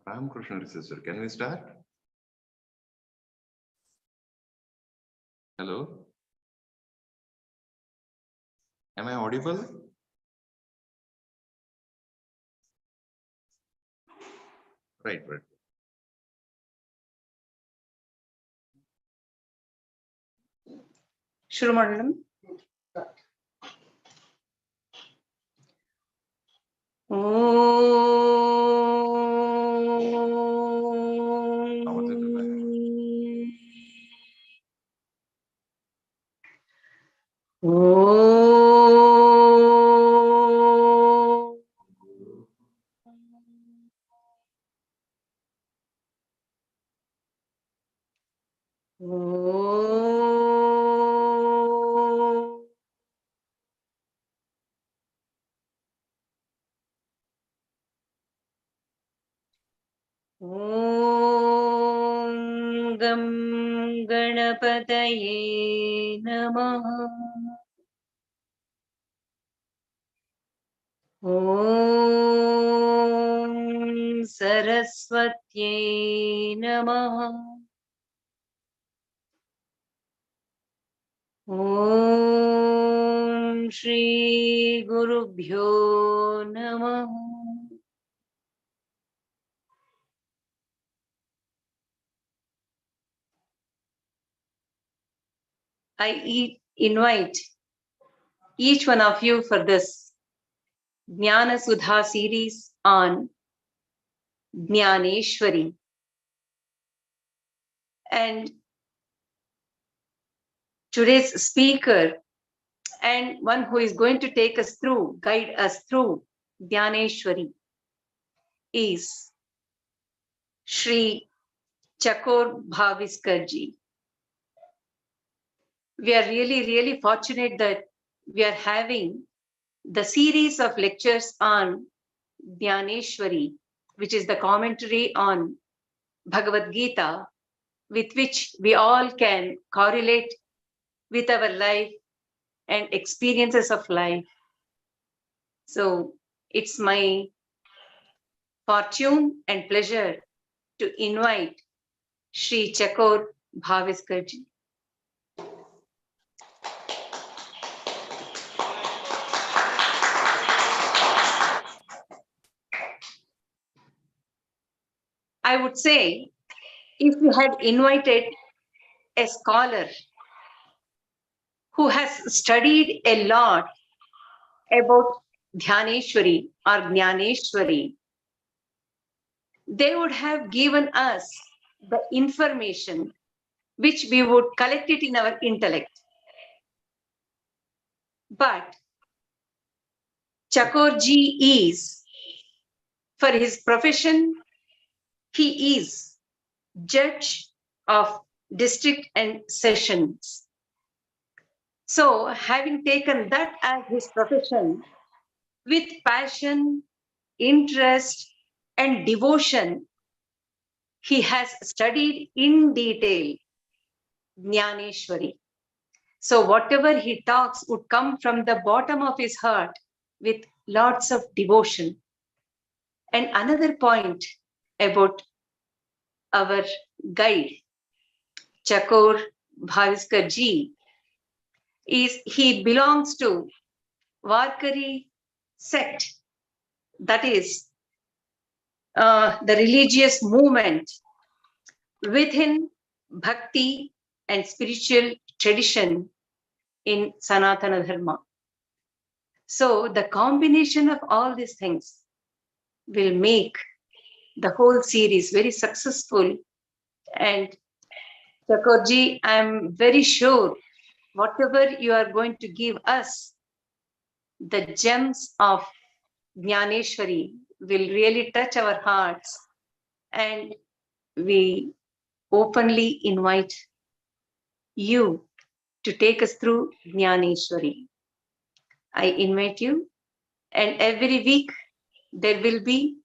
Ramakrishna sister, can we start? Hello? Am I audible? Right. Shuru Mandalam. Om Gam Ganapataye Namaha. Om Saraswatye Namaha. Om Shri Gurubhyo Namaha. I invite each one of you for this Jnana Sudha series on Dnyaneshwari. And today's speaker and one who is going to take us through, guide us through Dnyaneshwari is Shri Chakor Baviskar ji. We are really fortunate that we are having the series of lectures on Dnyaneshwari, which is the commentary on Bhagavad Gita, with which we all can correlate with our life and experiences of life. So it's my fortune and pleasure to invite Shri Chakor Baviskar ji. I would say, if you had invited a scholar who has studied a lot about Dnyaneshwari or Jnaneshwari, they would have given us the information which we would collect it in our intellect. But Chakorji is, for his profession, he is judge of district and sessions. So having taken that as his profession, with passion, interest, and devotion, he has studied in detail Dnyaneshwari. So whatever he talks would come from the bottom of his heart with lots of devotion. And another point about our guide, Chakor Bhaviskar ji, is he belongs to Varkari sect, that is the religious movement within Bhakti and spiritual tradition in Sanatana Dharma. So the combination of all these things will make the whole series very successful. And Chakorji, I'm very sure whatever you are going to give us, the gems of Dnyaneshwari will really touch our hearts, and we openly invite you to take us through Dnyaneshwari. I invite you, and every week there will be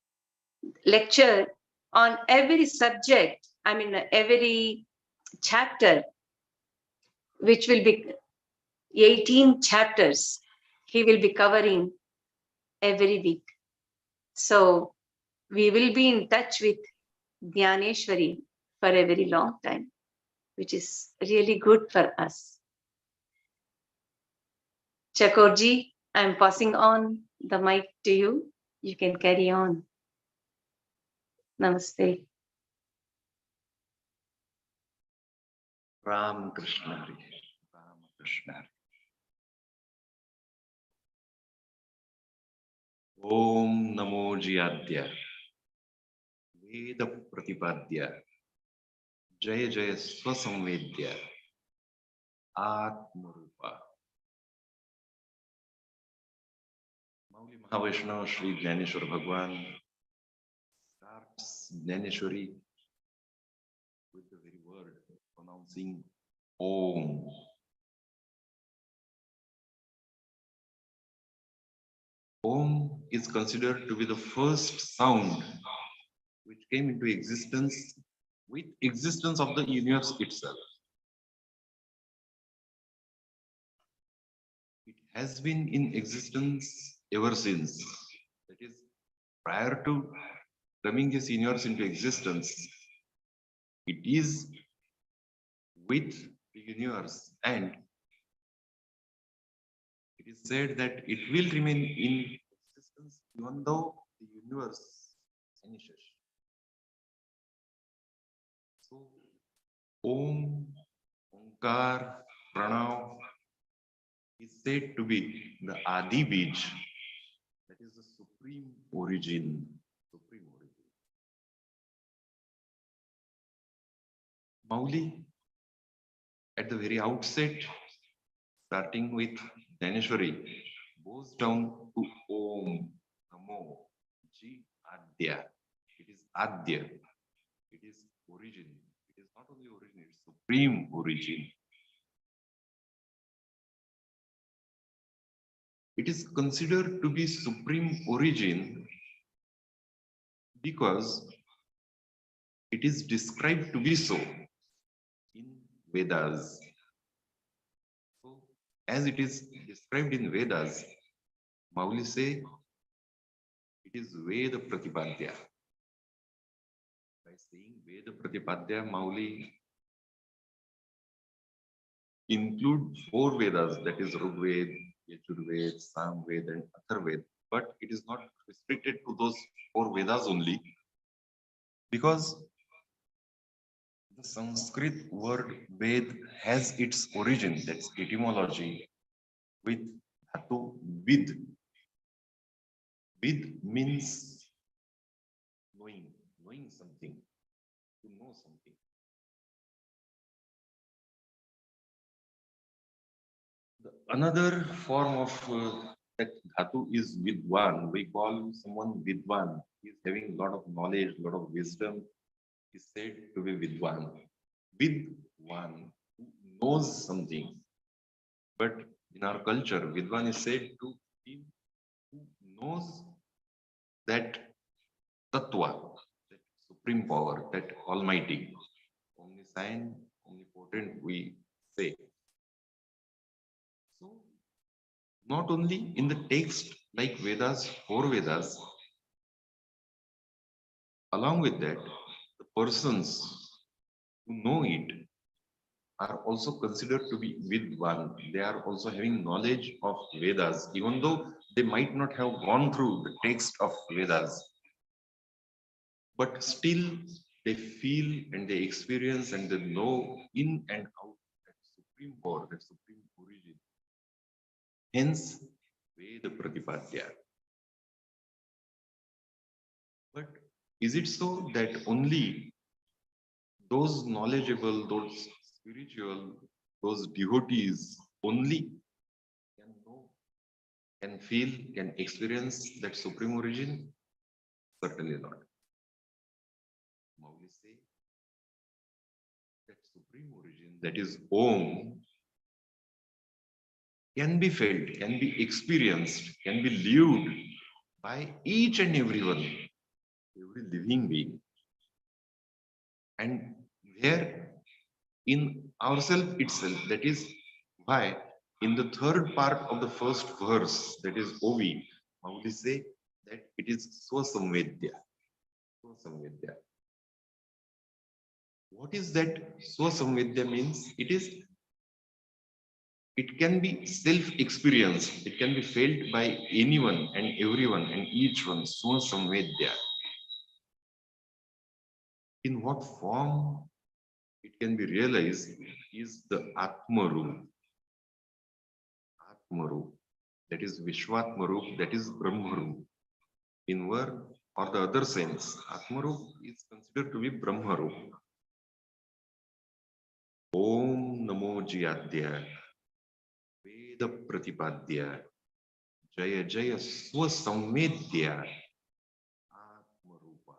lecture on every subject, every chapter, which will be 18 chapters he will be covering every week. So we will be in touch with Dnyaneshwari for a very long time, which is really good for us. Chakorji, I'm passing on the mic to you. You can carry on. Namaste. Ram Krishna Hari. Ram Krishna Hari. Om Namo Jyadya. Veda Pratipadya. Jaya Jaya Swasamvedya. Atmarupa. Mauli Mahavishnu Shri Jnaneshwar Bhagwan starts Jnaneshwari with the very word pronouncing Om. Om is considered to be the first sound which came into existence with existence of the universe itself. It has been in existence ever since. That is, prior to coming this universe into existence, it is with the universe, and it is said that it will remain in existence even though the universe vanishes. So, Om, Omkar, Pranav is said to be the Adi Bij, that is the supreme origin. Supreme origin. Mauli, at the very outset, starting with Jnaneshwari, goes down to Om, Namo, Ji, Adya. It is Adya. It is origin. It is not only origin, it is supreme origin. It is considered to be supreme origin because it is described to be so in Vedas. So, as it is described in Vedas, Mauli say it is Veda Pratipadya. By saying Veda Pratipadya, Mauli include 4 Vedas, that is Rigveda, Yajurveda, Samveda, and Atharveda, but it is not restricted to those 4 Vedas only, because the Sanskrit word Ved has its origin, that's etymology, with dhatu vid. Vid means knowing something, to know something. Another form of that dhatu is vidwan. We call someone vidwan. He is having a lot of knowledge, a lot of wisdom. He is said to be vidwan. Vidwan, who knows something. But in our culture, vidwan is said to be who knows that tattva, that supreme power, that almighty, omniscient, omnipotent, we say. So, not only in the text like Vedas, 4 Vedas, along with that, the persons who know it are also considered to be vidwan. They are also having knowledge of Vedas, even though they might not have gone through the text of Vedas. But still, they feel and they experience and they know in and out that supreme power, that supreme origin. Hence, Veda Pratipadya. But is it so that only those knowledgeable, those spiritual, those devotees only can know, can feel, can experience that supreme origin? Certainly not. Mauli say that supreme origin, that is Om, can be felt, can be experienced, can be lived by each and everyone, every living being. And there in ourselves itself, that is why in the 3rd part of the 1st verse, that is Ovi, Mauli say that it is Swasamvedya. Swasamvedya. What is that Swasamvedya means? It can be self-experienced. It can be felt by anyone and everyone and each one. Swasamvedya. In what form it can be realized is the Atmarup. Atmarup. That is Vishwatmarup. That is Brahmarup. In one or the other sense, Atmarup is considered to be Brahmarup. Om Namo Jyadya Veda Pratipadya Jaya Jaya Swasamvedya Atmarupa.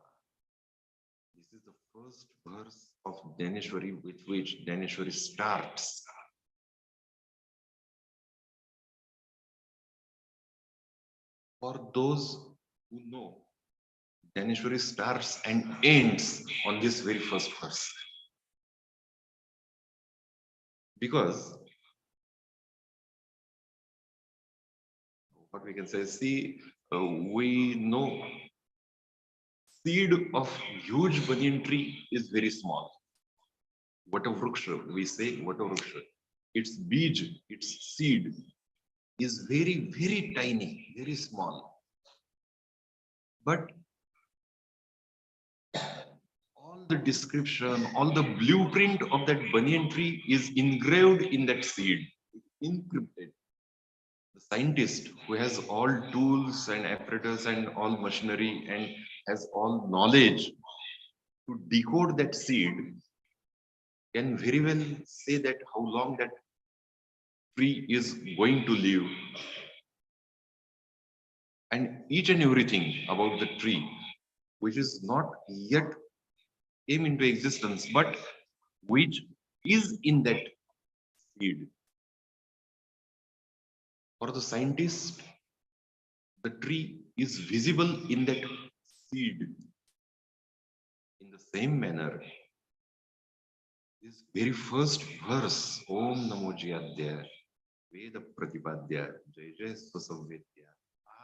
This is the first verse of Dnyaneshwari with which Dnyaneshwari starts. For those who know, Dnyaneshwari starts and ends on this very first verse. Because what we can say, see, we know seed of huge banyan tree is very small. Vatavruksha, we say Vatavruksha. Its bij, its seed is very, very tiny, very small. But all the description, all the blueprint of that banyan tree is engraved in that seed, encrypted. The scientist who has all tools and apparatus and all machinery and has all knowledge to decode that seed can very well say that how long that tree is going to live. And each and everything about the tree, which is not yet came into existence, but which is in that seed. For the scientist, the tree is visible in that seed. In the same manner, this very first verse, Om Namo Jyadya, Veda Pratipadya, Jai Jai Swasamvedya,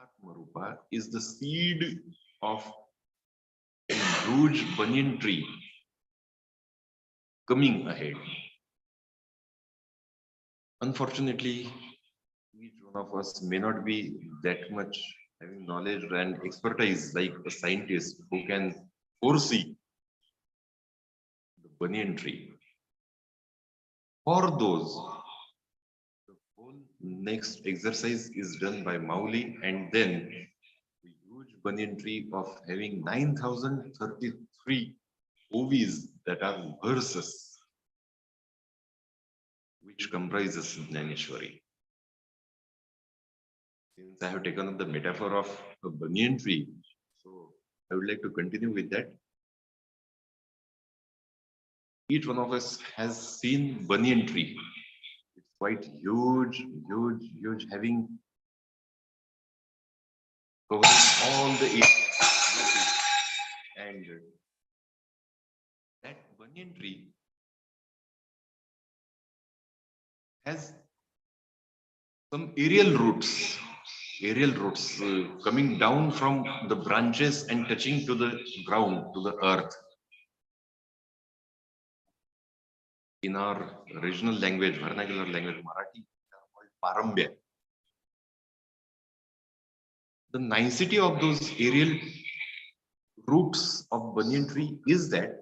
Atmarupa, is the seed of a huge banyan tree coming ahead. Unfortunately, each one of us may not be that much having knowledge and expertise like a scientist who can foresee the banyan tree. For those, the whole next exercise is done by Mauli, and then the huge banyan tree of having 9,033 ovis that are verses, which comprises Jnaneshwari. Since I have taken up the metaphor of a banyan tree, so I would like to continue with that. Each one of us has seen banyan tree. It's quite huge, having covering all the area. And that banyan tree has some aerial roots coming down from the branches and touching to the ground, to the earth. In our regional language, vernacular language, Marathi, they are called parambya. The nicety of those aerial roots of banyan tree is that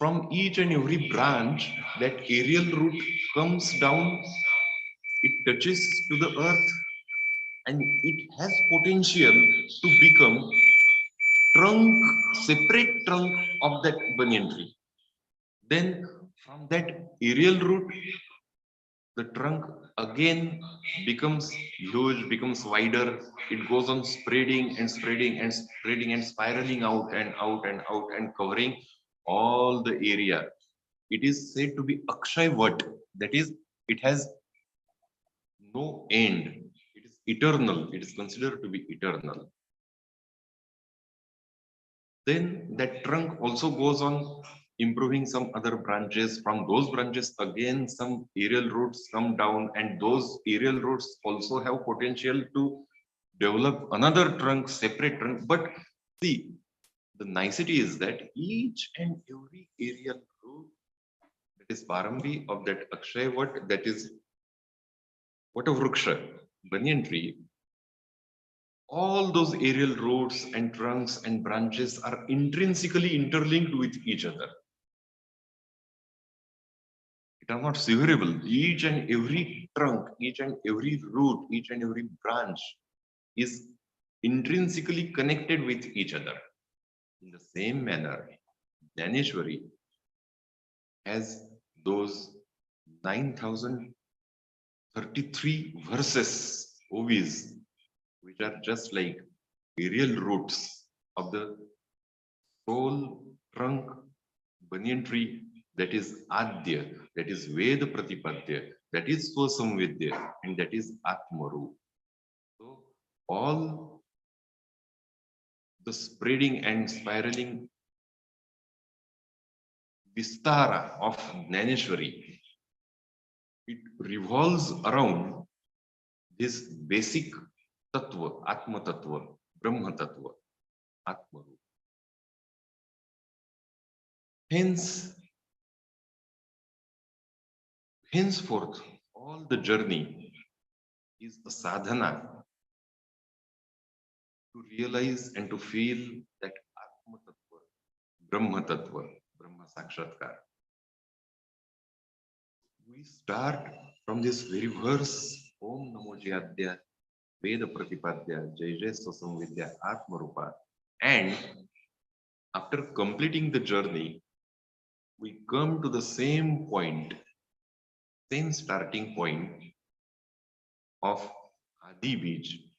from each and every branch, that aerial root comes down, it touches to the earth, and it has potential to become separate trunk of that banyan tree. Then from that aerial root, the trunk again becomes huge, becomes wider. It goes on spreading and spreading and spreading and spiraling out and out and out and covering all the area. It is said to be Akshay Vat. That is, it has no end. It is eternal. It is considered to be eternal. Then that trunk also goes on improving some other branches. From those branches, again, some aerial roots come down, and those aerial roots also have potential to develop another trunk, separate trunk. But see, the nicety is that each and every aerial root, that is Parambi of that Akshay Vat, that is Vatavruksha, banyan tree, all those aerial roots and trunks and branches are intrinsically interlinked with each other. It are not severable. Each and every trunk, each and every root, each and every branch is intrinsically connected with each other. In the same manner, Jnaneshwari has those 9,033 verses, ovis, which are just like aerial roots of the soul trunk banyan tree, that is Adya, that is Veda Pratipadya, that is Swasamvidya, and that is Atmaru. So all the spreading and spiraling vistara of Jnaneshwari, it revolves around this basic tattva, Atma Tattva, Brahma Tattva, Atmaru. Henceforth, all the journey is a sadhana to realize and to feel that Atma Tattva, Brahma Tattva, Brahma Sakshatkar. We start from this very verse, Om Namo Jyadya, Veda Pratipadya, Jai Jai Swasamvidya, Atma Rupa. And after completing the journey, we come to the same point, same starting point of Adi Bij,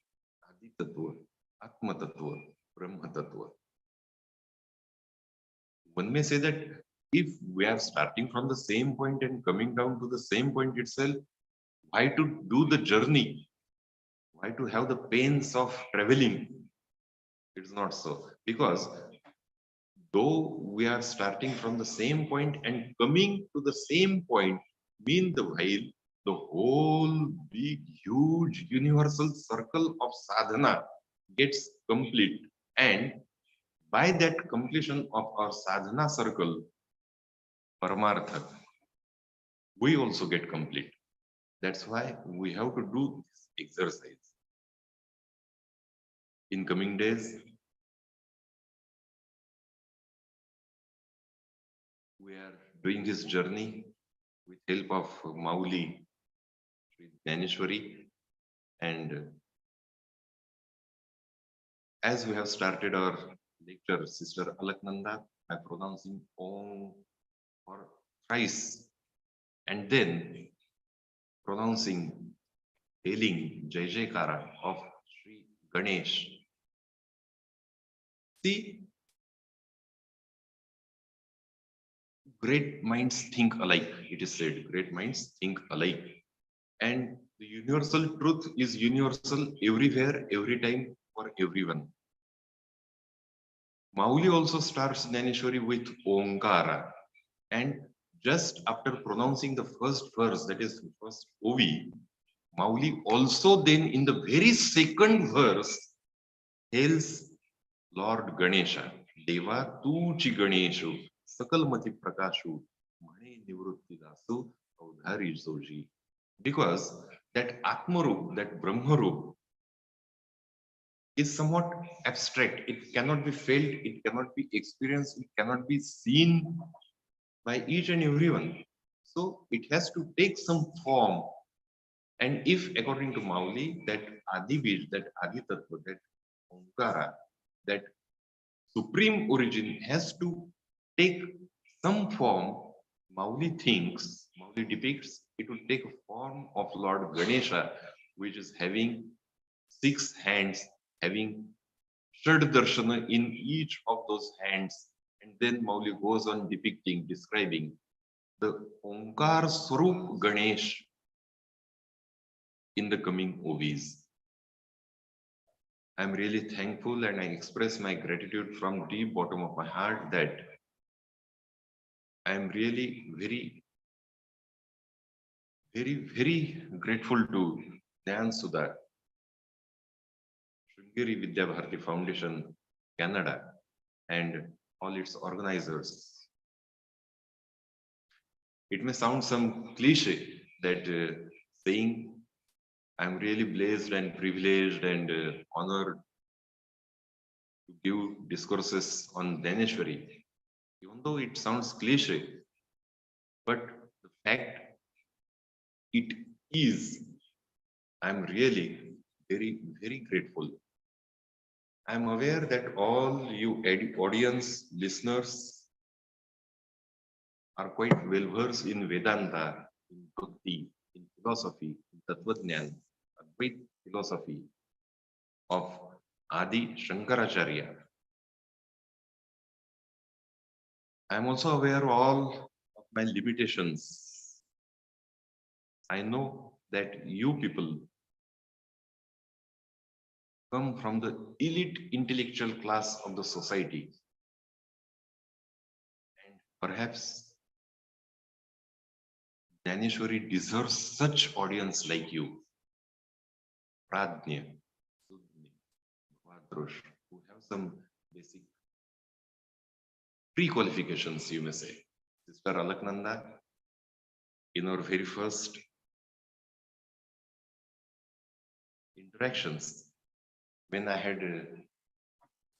Adi Tattva, Atma Tattva, Brahma Tattva. One may say that if we are starting from the same point and coming down to the same point itself, why to do the journey? Why to have the pains of traveling? It's not so. Because though we are starting from the same point and coming to the same point, meanwhile, the whole big, huge, universal circle of sadhana gets complete. And by that completion of our sadhana circle, Paramartha, we also get complete. That's why we have to do this exercise. In coming days, we are doing this journey with help of Mauli, Shri Jnaneshwari, and as we have started our lecture, Sister Alaknanda, by pronouncing Om for thrice, and then pronouncing, hailing Jai Jaikara of Shri Ganesh. See, great minds think alike, it is said. Great minds think alike. And the universal truth is universal everywhere, every time, for everyone. Mauli also starts Jnaneshwari with Omkara. And just after pronouncing the first verse, that is the first Ovi, Mauli also then in the very second verse hails Lord Ganesha. Deva tuchi Ganeshu, Sakalmati Prakashu, Mane Nivrutti Dasu, Audhari Zoji. Because that Atmarup, that Brahmarup, is somewhat abstract. It cannot be felt, it cannot be experienced, it cannot be seen by each and everyone. So it has to take some form. And if, according to Mauli, that Adi Bij, that Adi Tattva, that Omkara, that supreme origin has to take some form, Mauli thinks, Mauli depicts, it will take a form of Lord Ganesha, which is having 6 hands, having Shad Darshana in each of those hands. And then Mauli goes on depicting, describing the Omkar Swarup Ganesh in the coming Ovis. I'm really thankful and I express my gratitude from deep bottom of my heart that I'm really very grateful to Dhyan Sudha, Sringeri Vidya Bharati Foundation, Canada, and all its organizers. It may sound some cliche that saying, I'm really blessed and privileged and honored to give discourses on Dnyaneshwari, even though it sounds cliche, but the fact it is, I'm really very, very grateful. I'm aware that all you audience listeners are quite well versed in Vedanta, in Bhakti, in philosophy, in Tattva Dnyan, a great philosophy of Adi Shankaracharya. I am also aware all of my limitations. I know that you people come from the elite intellectual class of the society, and perhaps Jnaneshwari deserves such audience like you, Pradnya, Sudhya, Bhadrosh, who have some basic pre-qualifications, you may say. Sister Alaknanda, in our very first interactions, when I had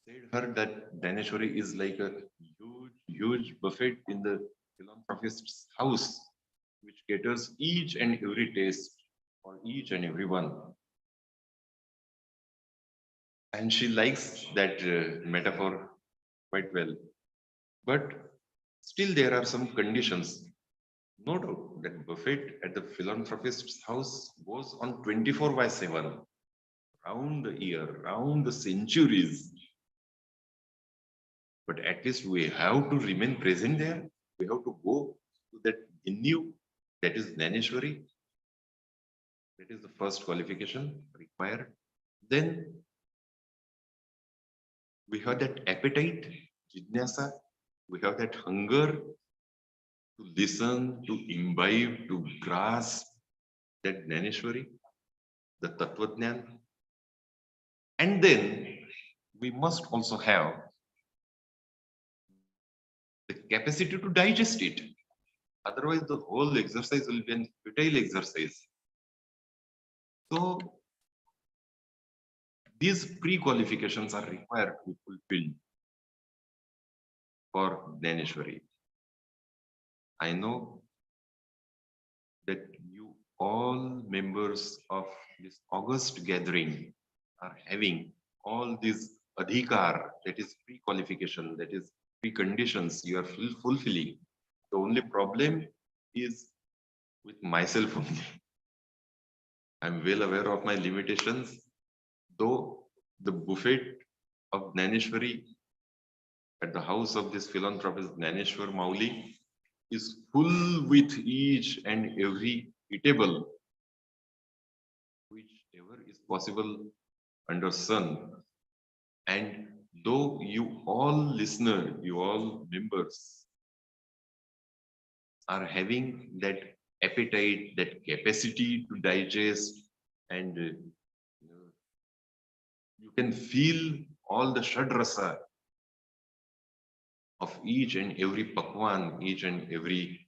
said her that Jnaneshwari is like a huge buffet in the philanthropist's house, which caters each and every taste for each and every one. And she likes that metaphor quite well. But still there are some conditions. No doubt that buffet at the philanthropist's house goes on 24/7, round the year, round the centuries. But at least we have to remain present there. We have to go to that venue, that is Jnaneshwari. That is the first qualification required. Then we have that appetite, jnasa. We have that hunger to listen, to imbibe, to grasp that Jnaneshwari, the Tattva Dnyan. And then we must also have the capacity to digest it. Otherwise, the whole exercise will be a futile exercise. So, these pre-qualifications are required to be fulfilled for Jnaneshwari. I know that you all members of this august gathering are having all these adhikar, that is pre-qualification, that is preconditions you are fulfilling. The only problem is with myself only. I'm well aware of my limitations, though the buffet of Jnaneshwari at the house of this philanthropist Jnaneshwar Mauli is full with each and every eatable, whichever is possible under sun. And though you all listeners, you all members are having that appetite, that capacity to digest, and you can feel all the shadrasa of each and every pakwan, each and every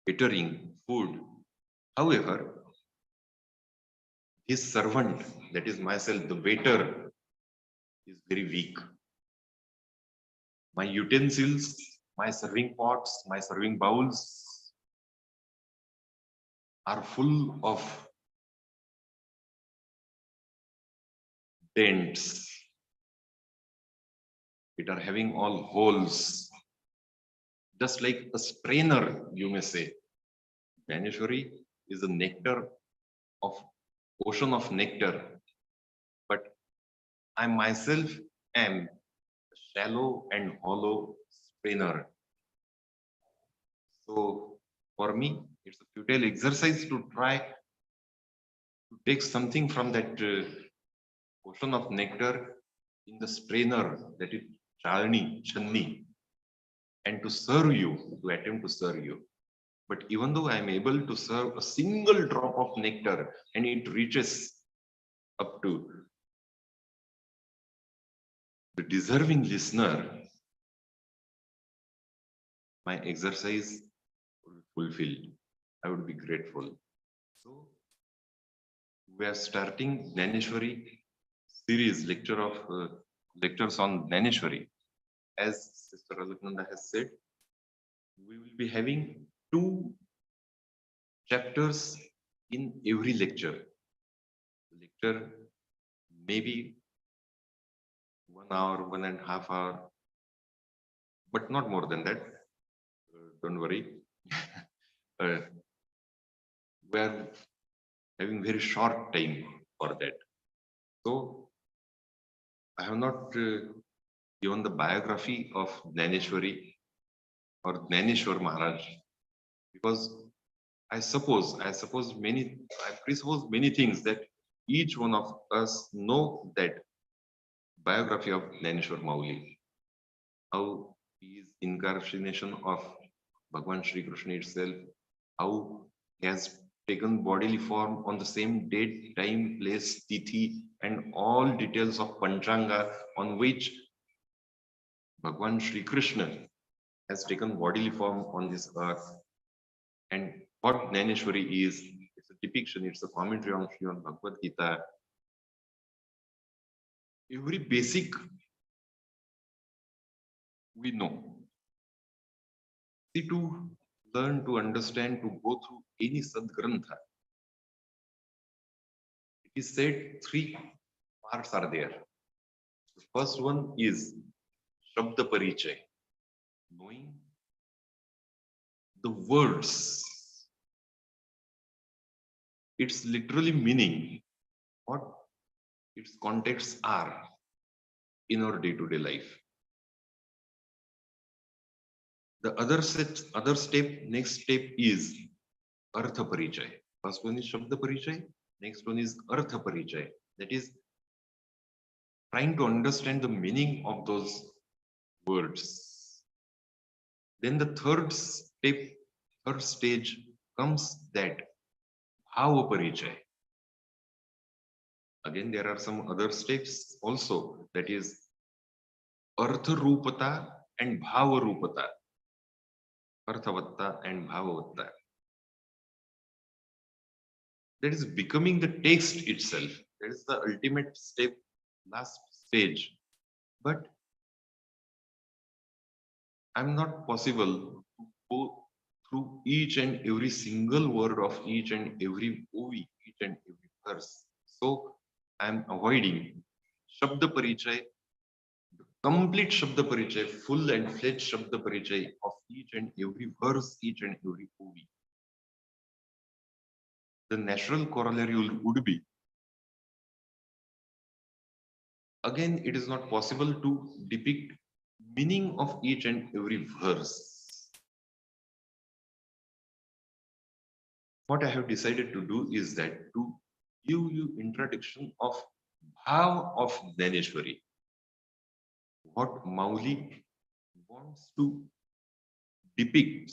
catering food. However, his servant, that is myself, the waiter, is very weak. My utensils, my serving pots, my serving bowls are full of dents. It are having all holes, just like a strainer, you may say. Jnaneshwari is a nectar of ocean of nectar, but I myself am a shallow and hollow strainer. So for me, it's a futile exercise to try to take something from that ocean of nectar in the strainer, that is channi, and to serve you, to attempt to serve you. But even though I am able to serve a single drop of nectar and it reaches up to the deserving listener, my exercise will be fulfilled. I would be grateful. So we are starting Jnaneshwari series lectures on Jnaneshwari. As Sister Alaknanda has said, we will be having 2 chapters in every lecture. Lecture maybe 1 hour, 1.5 hours, but not more than that. Don't worry. We are having very short time for that. So I have not given the biography of Jnaneshwari or Jnaneshwar Maharaj because I presuppose many things that each one of us know that biography of Jnaneshwar Mauli, how he is incarnation of Bhagwan Shri Krishna itself, how he has taken bodily form on the same date, time, place, tithi, and all details of Panchanga on which Bhagwan Shri Krishna has taken bodily form on this earth. And what Jnaneshwari is, it's a depiction, it's a commentary on Srimad Bhagavad Gita. Every basic we know. See, to learn, to understand, to go through any Sadgrantha, it is said 3 parts are there. The first one is Shabda Parichay, knowing the words, its literally meaning, what its contexts are in our day-to-day life. The other step, next step is Artha Parichay. First one is Shabda Parichay, next one is Artha Parichay. That is trying to understand the meaning of those words. Then the third stage comes that Bhava Parichay. Again, there are some other steps also, that is Artha Rupata and Bhava Rupata. Arthavatta and Bhavavatta. That is becoming the text itself. That is the ultimate step, last stage. But I'm not possible to go through each and every single word of each and every ovi, each and every verse. So I'm avoiding Shabda Parichay, complete Shabda Parichay, full and fledged Shabda Parichay of each and every verse, each and every ovi. The natural corollary would be, again, it is not possible to depict meaning of each and every verse. What I have decided to do is that to give you introduction of Bhav of Jnaneshwari, what Mauli wants to depict.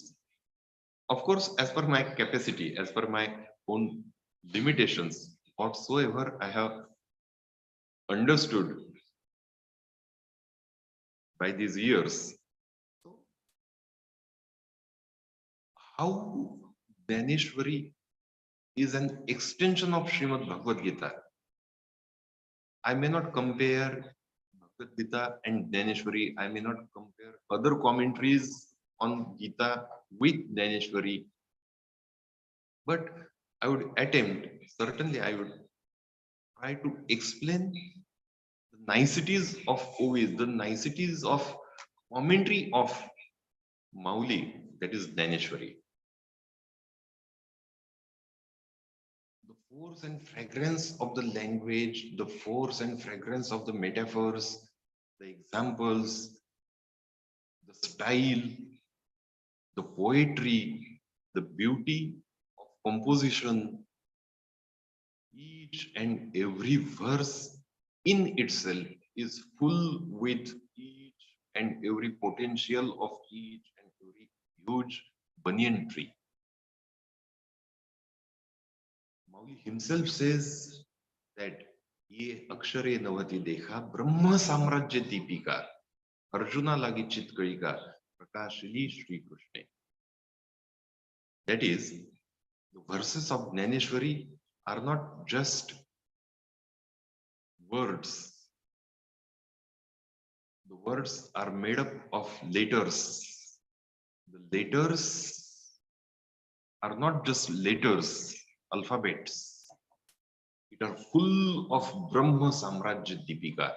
Of course, as per my capacity, as per my own limitations, whatsoever I have understood by these years. So, how Jnaneshwari is an extension of Srimad Bhagavad Gita. I may not compare Bhagavad Gita and Jnaneshwari. I may not compare other commentaries on Gita with Jnaneshwari. But I would attempt, certainly I would try to explain the niceties of Ovid, the niceties of commentary of Mauli, that is Jnaneshwari. The force and fragrance of the language, the force and fragrance of the metaphors, the examples, the style, the poetry, the beauty of composition, each and every verse in itself is full with each and every potential of each and every huge banyan tree. Mauli himself says that ये अक्षरे नवती देखा ब्रह्म साम्राज्य दीपिका अर्जुना लागी चितकळिका प्रकाशली श्री कृष्णे. That is, the verses of Jnaneshwari are not just words. The words are made up of letters. The letters are not just letters, alphabets. It are full of Brahma Samrajya Deepika.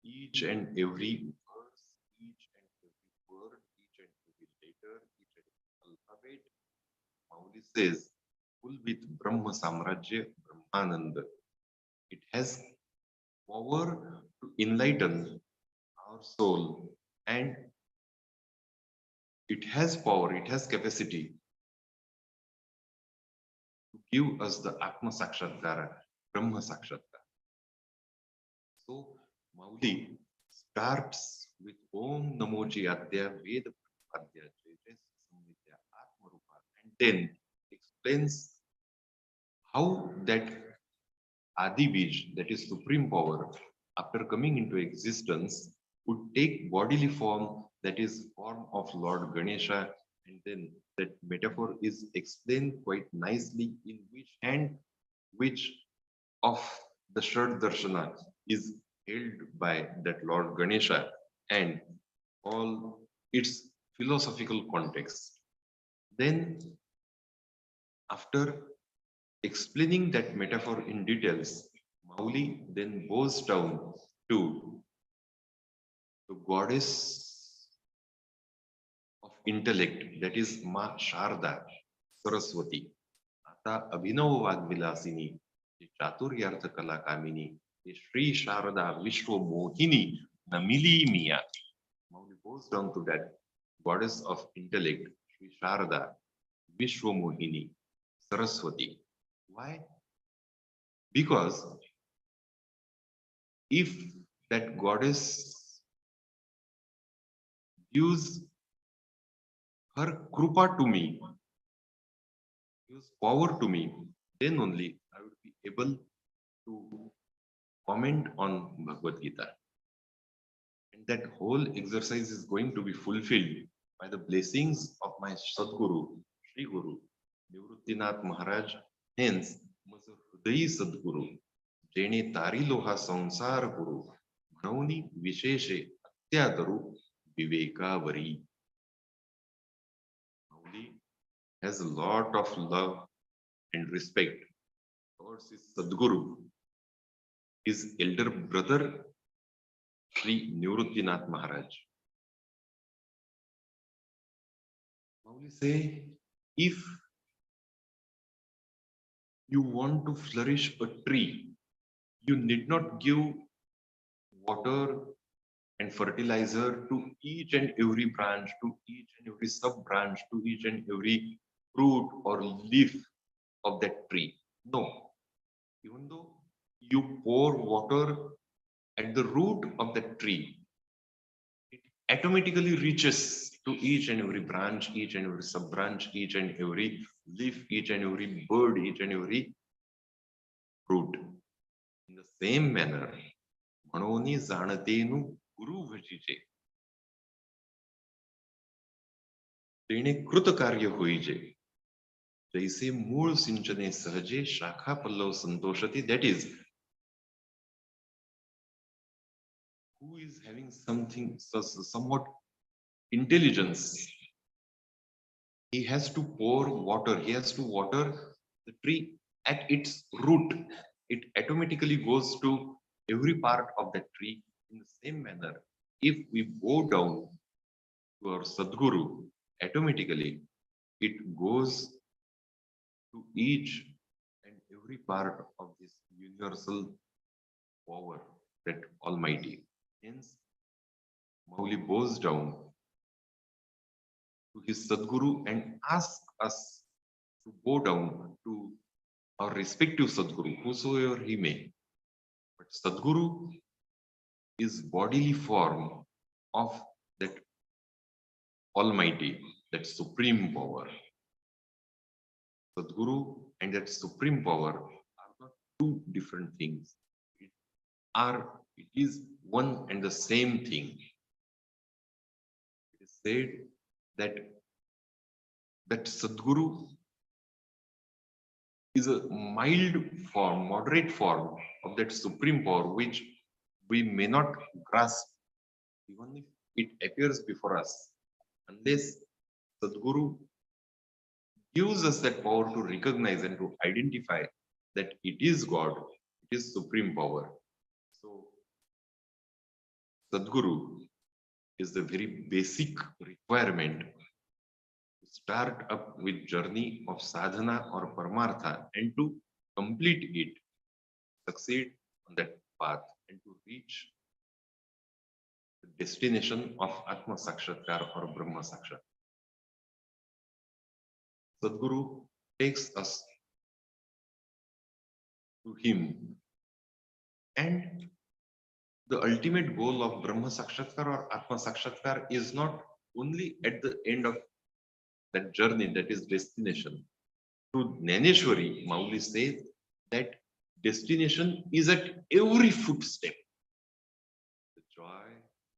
Each and every verse, each and every word, each and every letter, each and every alphabet, Mauli says, full with Brahma Samrajya, Brahmananda. It has power to enlighten our soul, and it has power, it has capacity to give us the Atma Sakshatkara, Brahma Sakshatkara. So, Mauli starts with Om Namo Jyadya Veda Pratipadya Jai Samvidya Atma Rupa, and then explains how that Adi Bij, that is supreme power, after coming into existence, would take bodily form, that is form of Lord Ganesha, and then that metaphor is explained quite nicely in which hand, which of the Shad Darshana is held by that Lord Ganesha, and all its philosophical context. Then, after explaining that metaphor in details, Mauli then goes down to the goddess of intellect, that is Ma Sharda Saraswati. Ata Abhinav Vagvilasini, the Chaturyartha Kala Kamini, the Shri Sharada Vishwa Mohini, Namili Miya. Mauli goes down to that goddess of intellect, Shri Sharada Vishwa Mohini, Saraswati. Why? Because if that goddess gives her krupa to me, gives power to me, then only I would be able to comment on Bhagavad Gita. And that whole exercise is going to be fulfilled by the blessings of my Sadguru, Shri Guru, Nivruttinath Maharaj, hence, Hridayi Sadguru, जेणे तारिलो हा संसार गुरु म्हणूनी विशेषे अत्यादरू विवेकावरी. Mauli has a lot of love and respect towards his Sadguru, his elder brother Shri Nivruttinath Maharaj. Mauli say, if you want to flourish a tree, you need not give water and fertilizer to each and every branch, to each and every sub branch, to each and every fruit or leaf of that tree. No. Even though you pour water at the root of that tree, it automatically reaches to each and every branch, each and every sub branch, each and every leaf, each and every bird, each and every fruit. In the same manner, Manoni Zanatenu Guru Vajiche. तेणे कृत कार्य होईजे जैसे मूळ सिंचने सहजे शाखा Pallav संतोषती. That is, who is having something somewhat intelligence, he has to pour water, he has to water the tree at its root. It automatically goes to every part of that tree. In the same manner, if we bow down to our Sadguru, automatically it goes to each and every part of this universal power, that Almighty. Hence, Mauli bows down to his Sadguru and asks us to bow down to our respective Sadguru, whosoever he may. But Sadguru is bodily form of that Almighty, that supreme power. Sadguru and that supreme power are not two different things. it is one and the same thing. It is said that Sadguru is a mild form, moderate form of that supreme power which we may not grasp even if it appears before us, unless Sadguru gives us that power to recognize and to identify that it is God, it is supreme power. So Sadguru is the very basic requirement to start up with journey of sadhana or paramartha and to complete it, succeed on that path and to reach the destination of Atma Sakshatkar or Brahma Sakshatkar. Sadguru takes us to him, and the ultimate goal of Brahma Sakshatkar or Atma Sakshatkar is not only at the end of that journey, that is destination. Through Jnaneshwari, Mauli says that destination is at every footstep. The joy,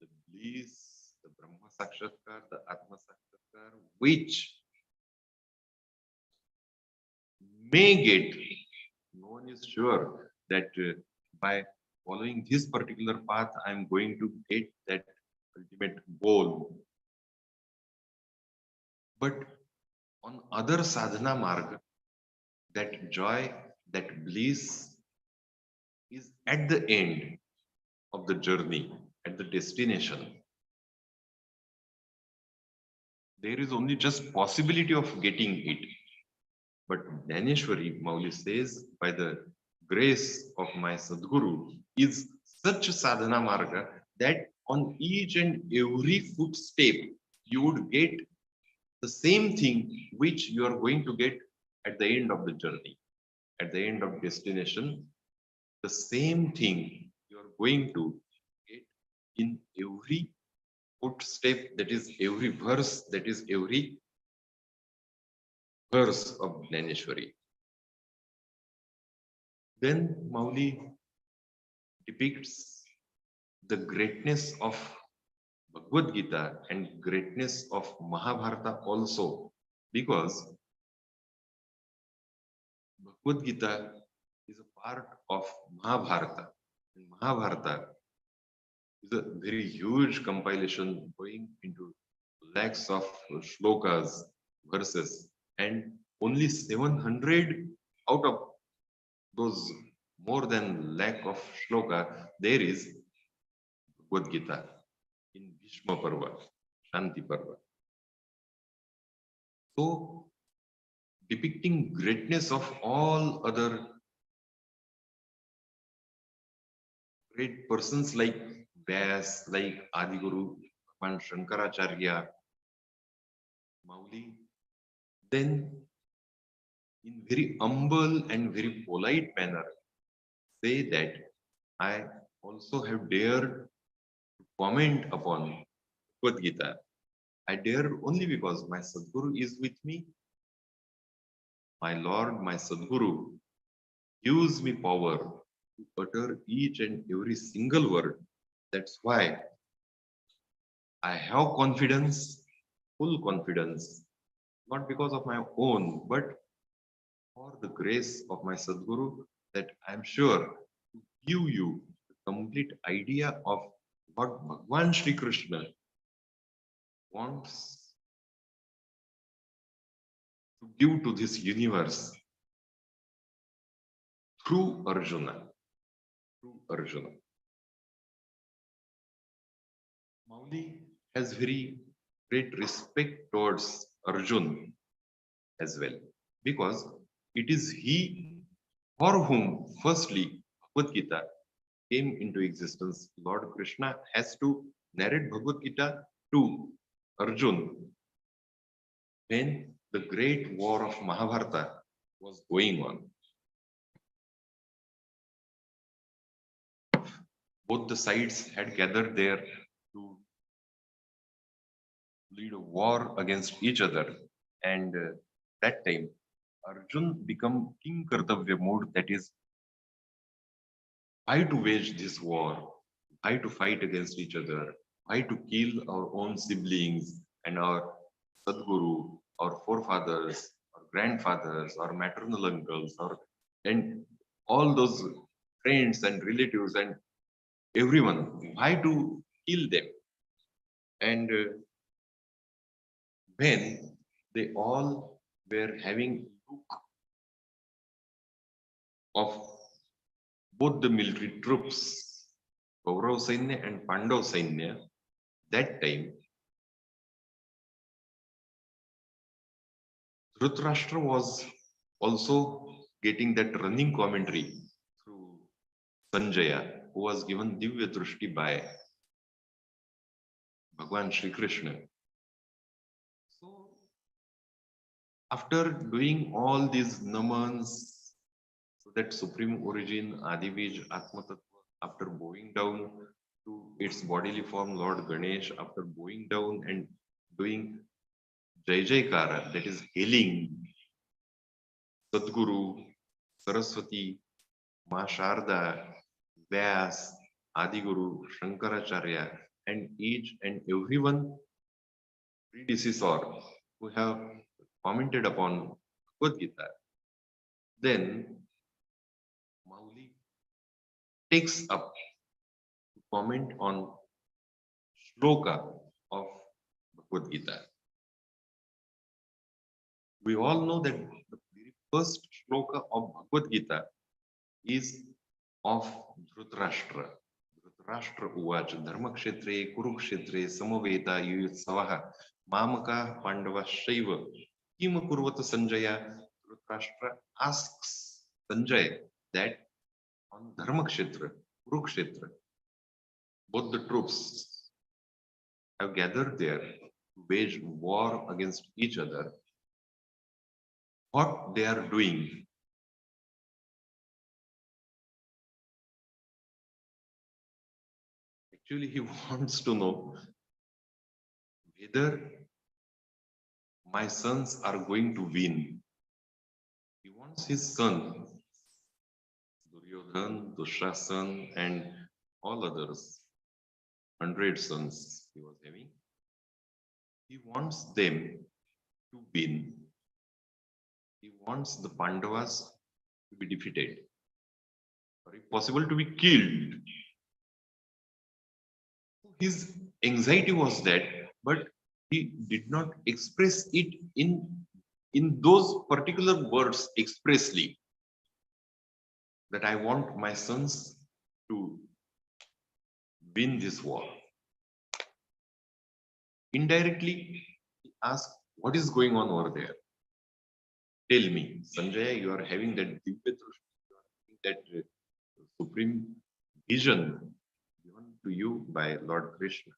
the bliss, the Brahma Sakshatkar, the Atma Sakshatkar, which may get, no one is sure that by following this particular path, I am going to get that ultimate goal. But on other sadhana marg, that joy, that bliss is at the end of the journey, at the destination. There is only just possibility of getting it. But Jnaneshwari, Mauli says, by the grace of my Sadguru, is such a sadhana marga that on each and every footstep, you would get the same thing which you are going to get at the end of the journey, at the end of destination, the same thing you are going to get in every footstep, that is every verse, that is every verse of Jnaneshwari. Then Mauli depicts the greatness of Bhagavad Gita and greatness of Mahabharata also, because Bhagavad Gita is a part of Mahabharata. And Mahabharata is a very huge compilation going into lakhs of shlokas, verses, and only 700 out of those more than lakh of shloka, there is Bhagavad Gita in Bhishma Parva, Shanti Parva. So, depicting greatness of all other great persons like Vyas, like Adiguru, Bhagwan Shankaracharya, Mauli, then in very humble and very polite manner say that I also have dared to comment upon Bhagavad Gita. I dare only because my Sadguru is with me. My Lord, my Sadguru gives me power to utter each and every single word. That's why I have confidence, full confidence, not because of my own, but for the grace of my Sadguru, that I am sure to give you the complete idea of what Bhagwan Shri Krishna wants to give to this universe through Arjuna. Through Arjuna. Mauli has very great respect towards Arjun as well, because it is he for whom firstly Bhagavad Gita came into existence. Lord Krishna has to narrate Bhagavad Gita to Arjun when the great war of Mahabharata was going on. Both the sides had gathered there to lead a war against each other, and that time Arjun become King Kartavya mode, that is why to wage this war, why to fight against each other, why to kill our own siblings and our Sadguru, our forefathers, our grandfathers, our maternal uncles, and all those friends and relatives and everyone, why to kill them? And when they all were having look of both the military troops, Kaurav Sainya and Pandav Sainya, that time Dhritarashtra was also getting that running commentary through Sanjaya, who was given Divya Drushti by Bhagwan Shri Krishna. So, after doing all these namans, so that supreme origin, Adivij, Atma Tattva, after bowing down to its bodily form, Lord Ganesh, after bowing down and doing Jai Jaikara, that is hailing Sadguru, Saraswati, Ma Sharda, Vyas, Adiguru, Shankaracharya, and each and everyone predecessor who have commented upon Bhagavad Gita, then Mauli takes up to comment on shloka of Bhagavad Gita. We all know that the very first shloka of Bhagavad Gita is of Dhritarashtra. Dhritarashtra Uvacha Dharmakshetre Kurukshetre Samaveta Yuyutsavaha Mamaka Pandava Shaiva Kim Kurvata Sanjaya. Dhritarashtra asks Sanjay that on Dharmakshetra, Kurukshetra, both the troops have gathered there to wage war against each other. What they are doing. Actually, he wants to know whether my sons are going to win. He wants his son, Duryodhan, Dushasan, and all others, 100 sons he was having. He wants them to win. He wants the Pandavas to be defeated, or if possible, to be killed. His anxiety was that, but he did not express it in those particular words expressly, that I want my sons to win this war. Indirectly, he asked, what is going on over there? Tell me, Sanjaya, you are having that Divya Drushti, that supreme vision given to you by Lord Krishna.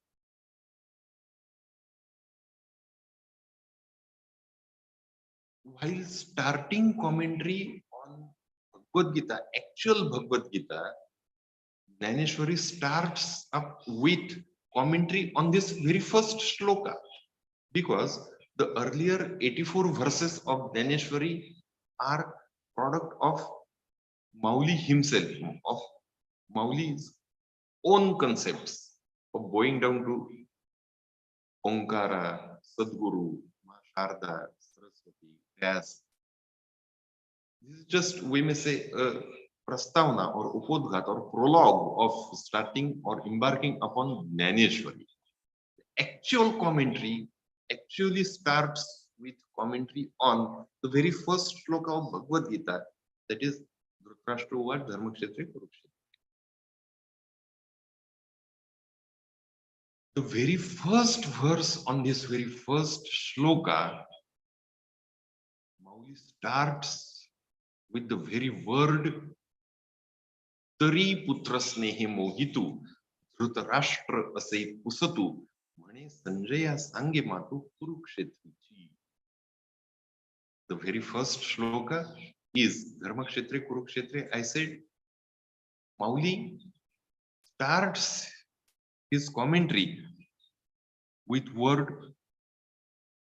While starting commentary on Bhagavad Gita, actual Bhagavad Gita, Jnaneshwari starts up with commentary on this very first shloka, because the earlier 84 verses of Jnaneshwari are product of Mauli himself, of Mauli's own concepts of going down to Omkara, Sadguru, Ma Sharda, Saraswati, Vyas. This is just, we may say, a prastavna or upodghat or prologue of starting or embarking upon Jnaneshwari. The actual commentary actually starts with commentary on the very first shloka of Bhagavad Gita, that is Dhritarashtra Uvacha Dharmakshetre Kurukshetra. The very first verse on this very first shloka, Mauli starts with the very word Tari putra snehe mohitu Dhritarashtra ase pusatu mane Sanjaya sange matu Kurukshetrichi. The very first shloka is Dharmakshetre Kurukshetre. I said Mauli starts his commentary with word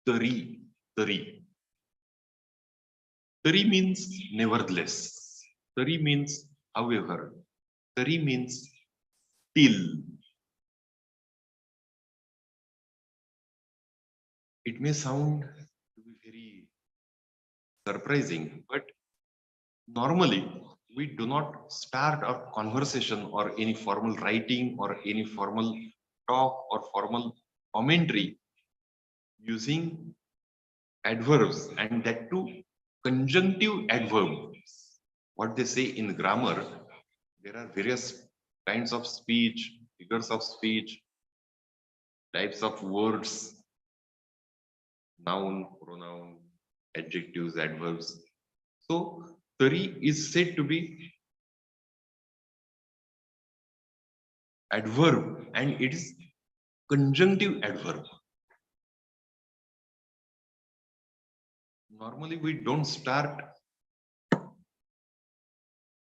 Tari. Tari. Tari means nevertheless. Tari means however. Tari means till. It may sound to be very surprising, but normally we do not start our conversation or any formal writing or any formal talk or formal commentary using adverbs, and that too conjunctive adverbs. What they say in grammar, there are various kinds of speech, figures of speech, types of words, noun, pronoun, adjectives, adverbs. So Tari is said to be adverb and it is conjunctive adverb. Normally we don't start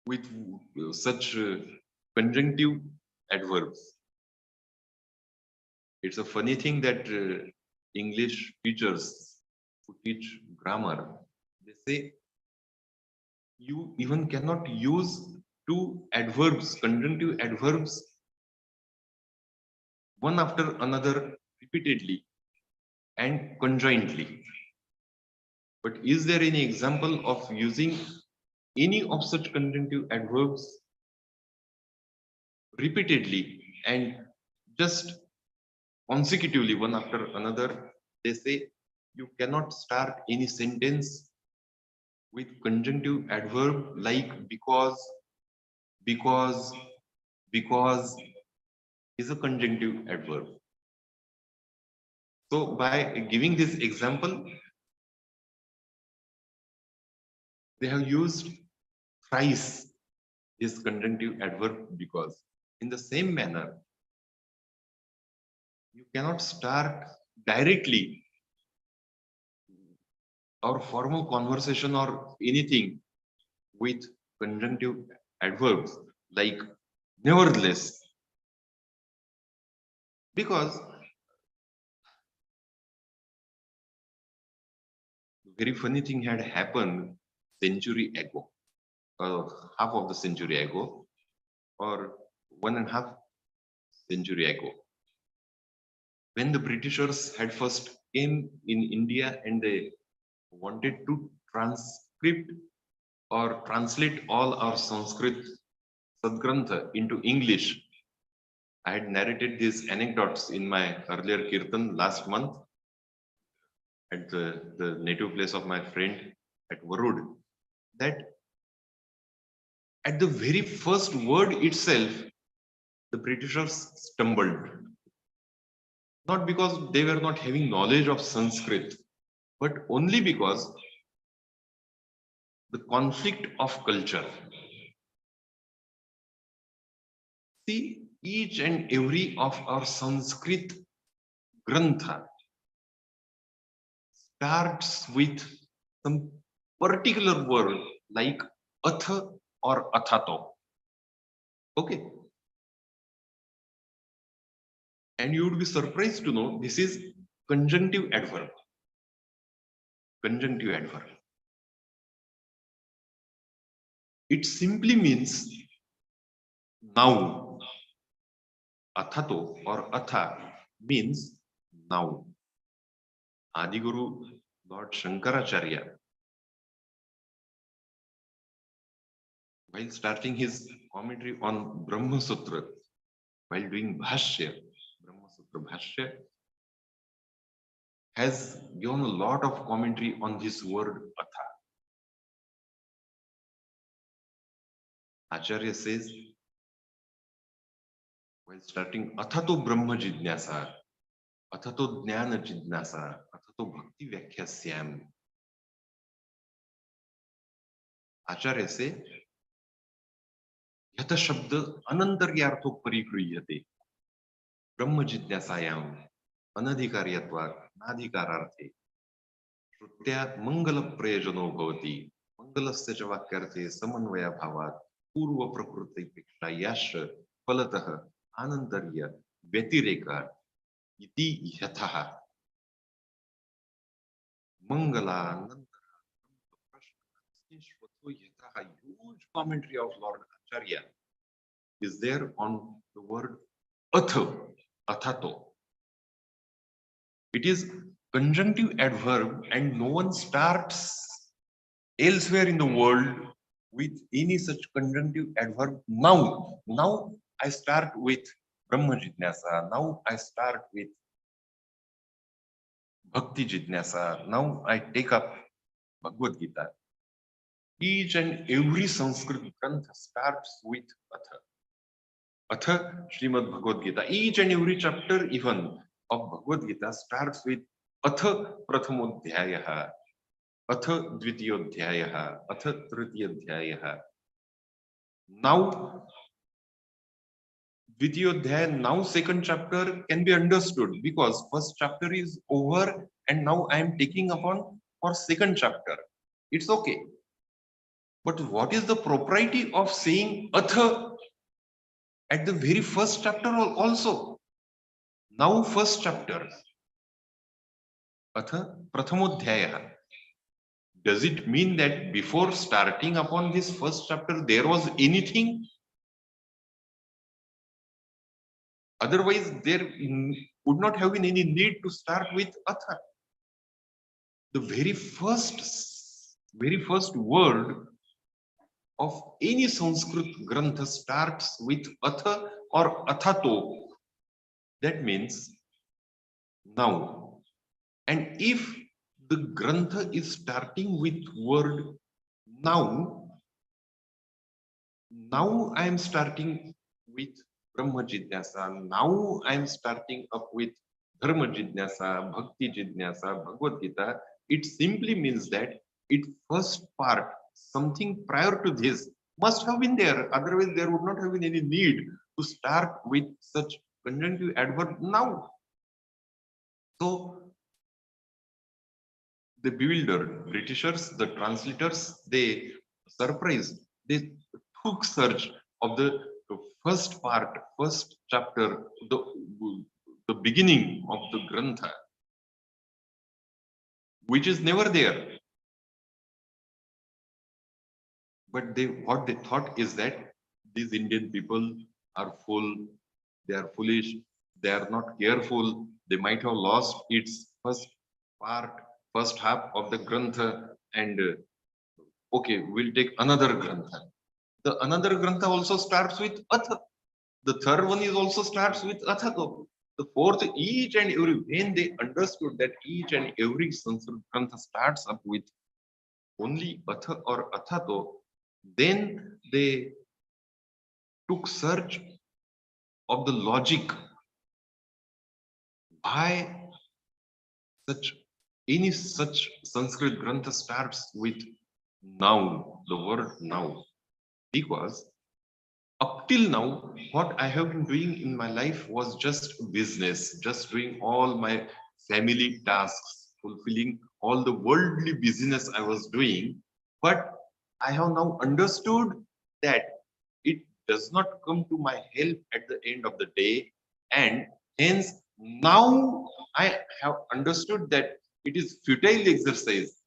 with such conjunctive adverbs. It's a funny thing that English teachers who teach grammar, they say you even cannot use two adverbs, conjunctive adverbs, one after another repeatedly and conjointly. But is there any example of using any of such conjunctive adverbs repeatedly and just consecutively one after another? They say you cannot start any sentence with conjunctive adverb like because, because is a conjunctive adverb. So by giving this example, they have used thrice this conjunctive adverb because. In the same manner, you cannot start directly our formal conversation or anything with conjunctive adverbs like nevertheless, because very funny thing had happened century ago, half of the century ago, or 1.5 century ago, when the Britishers had first came in India and they wanted to transcript or translate all our Sanskrit Sadgrantha into English. I had narrated these anecdotes in my earlier kirtan last month at the native place of my friend at Varud, that at the very first word itself, the Britishers stumbled. Not because they were not having knowledge of Sanskrit, but only because the conflict of culture. See, each and every of our Sanskrit grantha starts with some particular word like atha or athato. Okay. And you would be surprised to know this is conjunctive adverb. Conjunctive adverb. It simply means now. Athato or atha means now. Adiguru Lord Shankaracharya, while starting his commentary on Brahma Sutra, while doing Bhashya, Brahma Sutra Bhashya, has given a lot of commentary on this word atha. Acharya says, while starting Athato Brahma Jidnyasa, Athato Dnyana Jidnyasa, Athato Bhakti Vyakyasyam. Acharya says, Yata Shabda Anantaryartho Parigruhyate, Brahma Jidnyasayam, Anadhikaryatvat, Nadhikararthe, Shrutya Mangala Prayajano Bhavati, Mangalasya Chavakyarthe, Samanvaya Bhavat, Purva Prakriti Piksha Yasha, Falataha, Anantarya, Vyatireka, Iti Yathaha, Mangala, Nantara, Prashna, Yathaha, huge commentary of Lord Acharya. is there on the word atha, athato. It is conjunctive adverb, and no one starts elsewhere in the world with any such conjunctive adverb. Now I start with Brahma Jnaneshwari. Now I start with Bhakti Jnaneshwari. Now I take up Bhagavad Gita. Each and every Sanskrit Granth starts with Atha. Atha Srimad Bhagavad Gita. Each and every chapter even of Bhagavad Gita starts with Atha Prathamodhyayaha, Atha Dvitiyodhyayaha, Atha Tritiyodhyayaha. Now, Dvitiyodhyaya, now second chapter can be understood because first chapter is over and now I am taking upon for second chapter. It's okay. But what is the propriety of saying Atha at the very first chapter also? Now first chapter. Atha Prathamodhyayaha. Does it mean that before starting upon this first chapter there was anything? Otherwise, there would not have been any need to start with Atha. The very first word of any Sanskrit Grantha starts with Atha or Athato. That means now. And if the Grantha is starting with word now I am starting with Brahma Jnaneshwari. Now I am starting up with Dharma Jnaneshwari, Bhakti Jnaneshwari, Bhagavad Gita. It simply means that it first part, something prior to this, must have been there. Otherwise, there would not have been any need to start with such conjunctive adverb now. So, the bewildered Britishers, the translators, they surprised. They took search of the first part, first chapter, the beginning of the Grantha, which is never there. But what they thought is that these Indian people are they are foolish, they are not careful, they might have lost its first part, first half of the Grantha, and okay, we'll take another Grantha. The another Grantha also starts with Atha. The third one is also starts with Athato. The fourth, each and every, when they understood that each and every Sanskrit Grantha starts up with only Atha or Athato, then they took search of the logic. Why any such Sanskrit Grantha starts with now, the word now? Because up till now, what I have been doing in my life was just business, just doing all my family tasks, fulfilling all the worldly business I was doing. But I have now understood that it does not come to my help at the end of the day. And hence, now I have understood that it is futile exercise.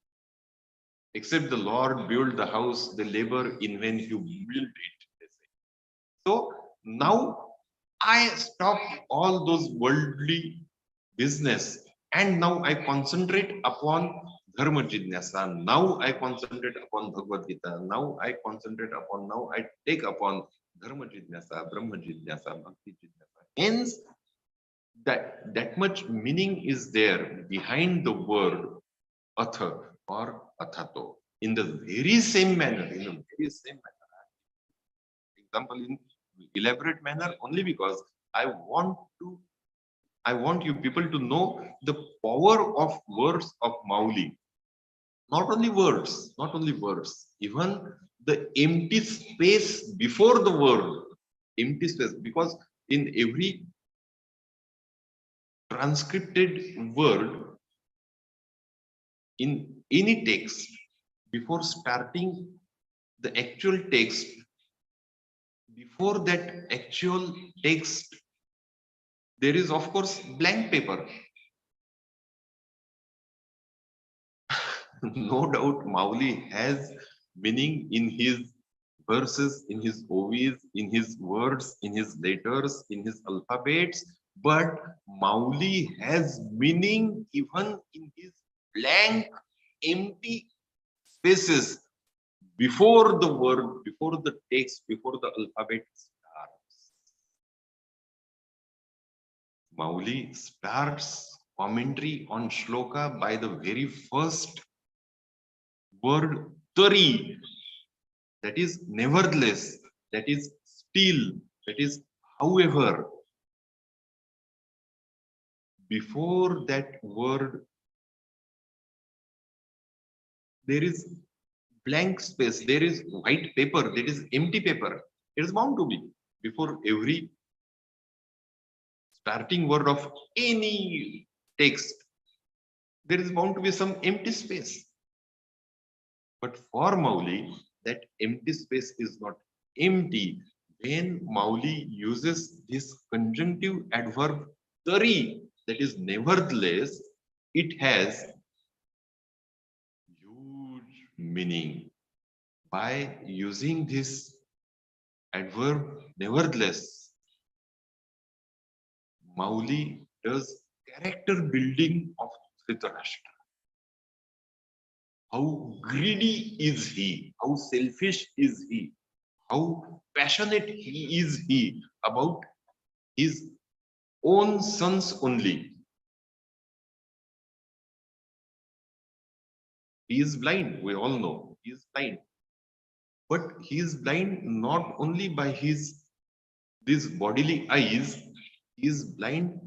Except the Lord build the house, the labor in vain you build it. So now I stop all those worldly business and now I concentrate upon Dharma Jnaneshwari. Now I concentrate upon Bhagavad Gita. Now I concentrate upon, now I take upon Dharma Jnaneshwari, Brahma Jnaneshwari, Bhakti Jnaneshwari. Hence, that much meaning is there behind the word Atha or Athato. In the very same manner, example in elaborate manner only because I want you people to know the power of words of Mauli. Not only words, even the empty space before the word, empty space, because in every transcripted word, in any text, before starting the actual text, before that actual text, there is of course blank paper. No doubt Mauli has meaning in his verses, in his OVs, in his words, in his letters, in his alphabets, but Mauli has meaning even in his blank, empty spaces before the word, before the text, before the alphabet starts. Mauli starts commentary on shloka by the very first word tari, that is nevertheless, that is still, that is however. Before that word, there is blank space, there is white paper, there is empty paper. It is bound to be. Before every starting word of any text, there is bound to be some empty space. But for Mauli, that empty space is not empty. When Mauli uses this conjunctive adverb tari, that is nevertheless, it has huge meaning. By using this adverb nevertheless, Mauli does character building of Dhritarashtra. How greedy is he? How selfish is he? How passionate is he about his own sons only? He is blind, we all know. He is blind. But he is blind not only by these bodily eyes, he is blind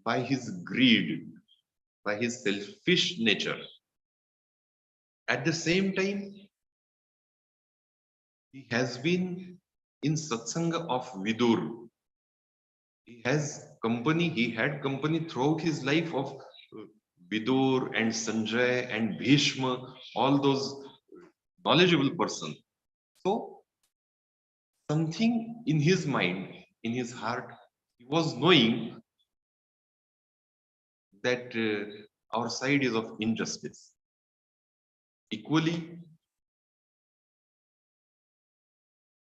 by his greed, by his selfish nature. At the same time, he has been in satsanga of Vidur. He had company throughout his life of Vidur and Sanjay and Bhishma, all those knowledgeable persons. So something in his mind, in his heart, he was knowing that our side is of injustice. Equally,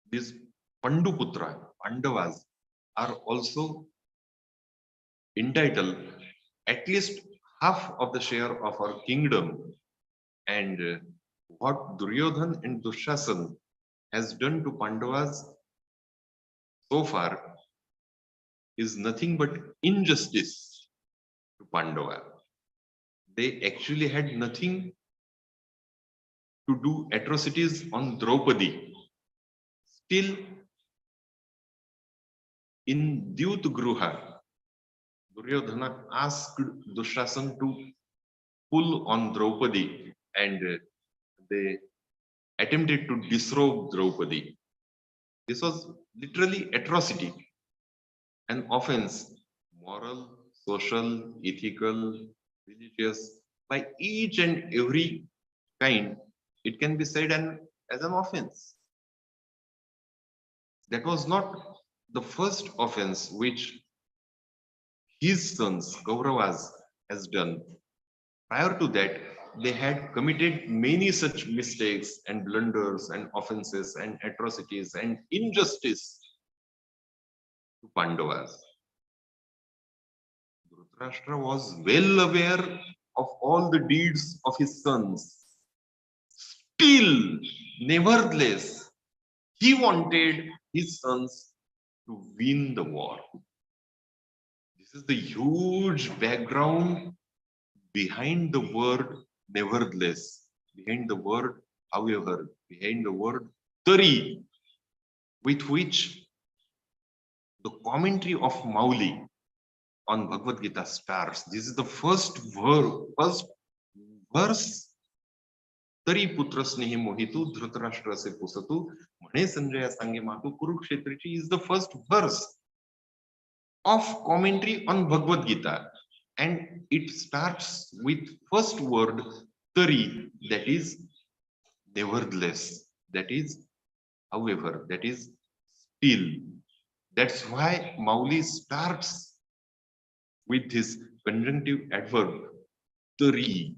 these Panduputra, Pandavas, are also entitled at least half of the share of our kingdom. And what Duryodhan and Dushasan has done to Pandavas so far is nothing but injustice to Pandava. They actually had nothing to do atrocities on Draupadi. Still, in Dyut Gruha, Duryodhana asked Dushasan to pull on Draupadi, and they attempted to disrobe Draupadi. This was literally atrocity, an offense, moral, social, ethical, religious, by each and every kind. It can be said as an offense. That was not the first offense which his sons, Kauravas, has done. Prior to that, they had committed many such mistakes and blunders and offenses and atrocities and injustice to Pandavas. Dhritarashtra was well aware of all the deeds of his sons. Still, nevertheless, he wanted his sons to win the war. This is the huge background behind the word nevertheless, behind the word however, behind the word tari, with which the commentary of Mauli on Bhagavad Gita starts. This is the first verse. Tari putra snehi mohitu dhritarashtra se pusatu mane sanjaya sange matu kurukshetrichi is the first verse of commentary on Bhagavad Gita, and it starts with first word tari, that is nevertheless, that is however, that is still. That's why Mauli starts with this conjunctive adverb tari.